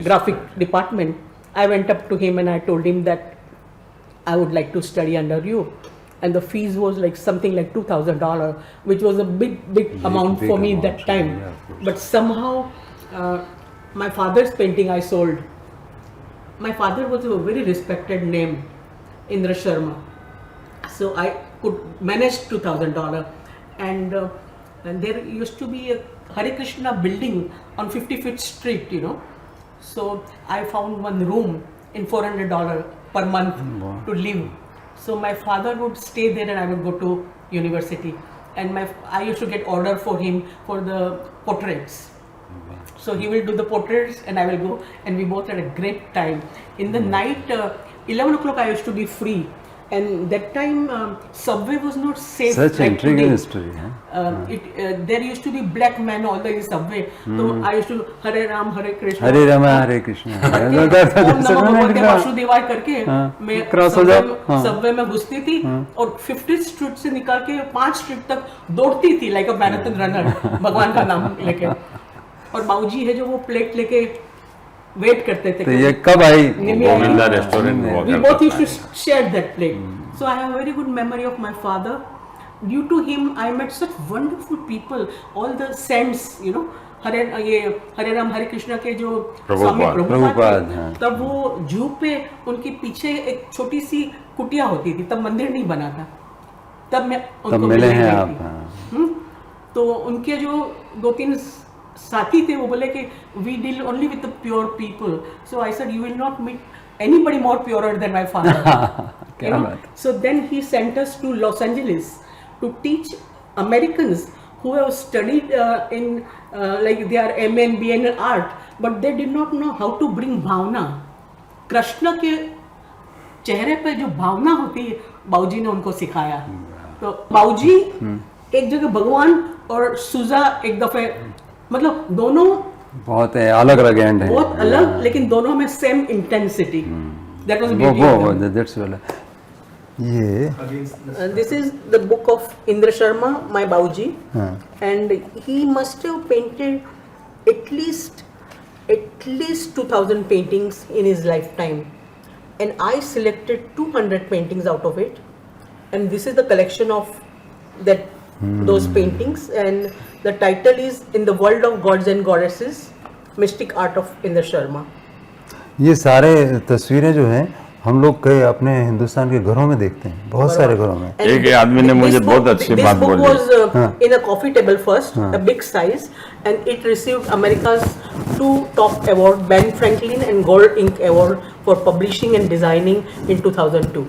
graphic department. I went up to him and I told him that I would like to study under you. And the fees was like something like $2,000, which was a big amount for me that time. But somehow my father's painting I sold. My father was a very respected name, Indra Sharma. So I could manage $2,000, and there used to be a Hare Krishna building on 55th Street, you know. So I found one room in $400 per month to live. So my father would stay there and I would go to university, and I used to get order for him for the portraits. So he will do the portraits and I will go, and we both had a great time. In the night, 11 o'clock I used to be free. And that time subway was not safe. Such like intriguing today. story, There used to be black men all the in subway. So I used to Hare Ram Hare Krishna. हरे राम हरे कृष्ण ओम नमो भगवते वासुदेवाय करके मैं cross हो जाओ। Subway में घुसती थी और 50th street से निकाल के 5 स्ट्रीट तक दौड़ती थी लाइक अ मैराथन रनर, भगवान का नाम लेके। और बाबूजी है जो वो प्लेट लेके वेट करते थे। तो ये कब आई? गोविंदा रेस्टोरेंट हुआ We करता both था। used to share that plate. So I have a very good memory of my father. Due to him, I met such wonderful people. All the saints, you know, हरे राम हरे कृष्णा के जो स्वामी प्रभुपाद थे, तब वो जू पे उनके पीछे एक छोटी सी कुटिया होती थी, तब मंदिर नहीं बना था, तब मैं उनको मिले हैं आप। तो उनके जो 2-3 साथी थे वो बोले कि we deal only with the pure people. So I said you will not meet anybody more purer than my father. So then he sent us to Los Angeles to teach Americans who have studied in like they are MA and BA in art, but they did not know how to bring भावना. कृष्ण के चेहरे पे जो भावना होती है बाबूजी ने उनको सिखाया. तो बाबूजी एक जगह भगवान और सुजा एक दफे मतलब दोनों बहुत अलग अलग बहुत अलग, लेकिन दोनों में same intensity. That was beauty. This is the book of Indra Sharma, my Babuji, and he must have painted at least 2000 paintings in his lifetime. and I selected 200 paintings out of it, and this is the collection of that those paintings, and the title is In the World of Gods and Goddesses, Mystic Art of Inder Sharma. ये सारे तस्वीरें जो हैं हम लोग कई अपने हिंदुस्तान के घरों में देखते हैं, बहुत सारे घरों में। And एक आदमी ने मुझे बहुत अच्छी बात बोली। This book was in a coffee table first, a big size, and it received America's 2 top award, Ben Franklin and Gold Ink Award for publishing and designing in 2002.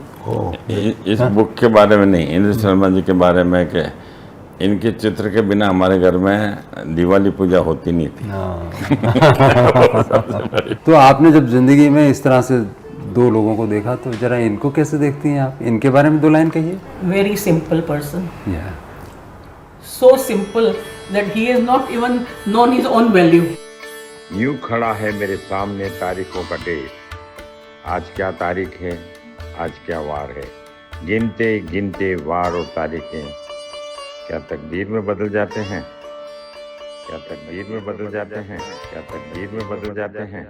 इस बुक के बारे में नहीं, इंद्र शर्मा जी के बारे में कि इनके चित्र के बिना हमारे घर में दिवाली पूजा होती नहीं थी। तो आपने जब जिंदगी में इस तरह से 2 लोगों को देखा तो जरा इनको कैसे देखती हैं आप? इनके बारे में 2 लाइन कहिए। Very simple person. Yeah. So simple that he has not even known his own value. यूं खड़ा है मेरे सामने तारीखों का ढेर, आज क्या तारीख है, आज क्या वार है, गिनते गिनते वार और तारीखें क्या तकदीर में बदल जाते हैं, क्या तकदीर में बदल जाते हैं, क्या तकदीर में बदल जाते हैं।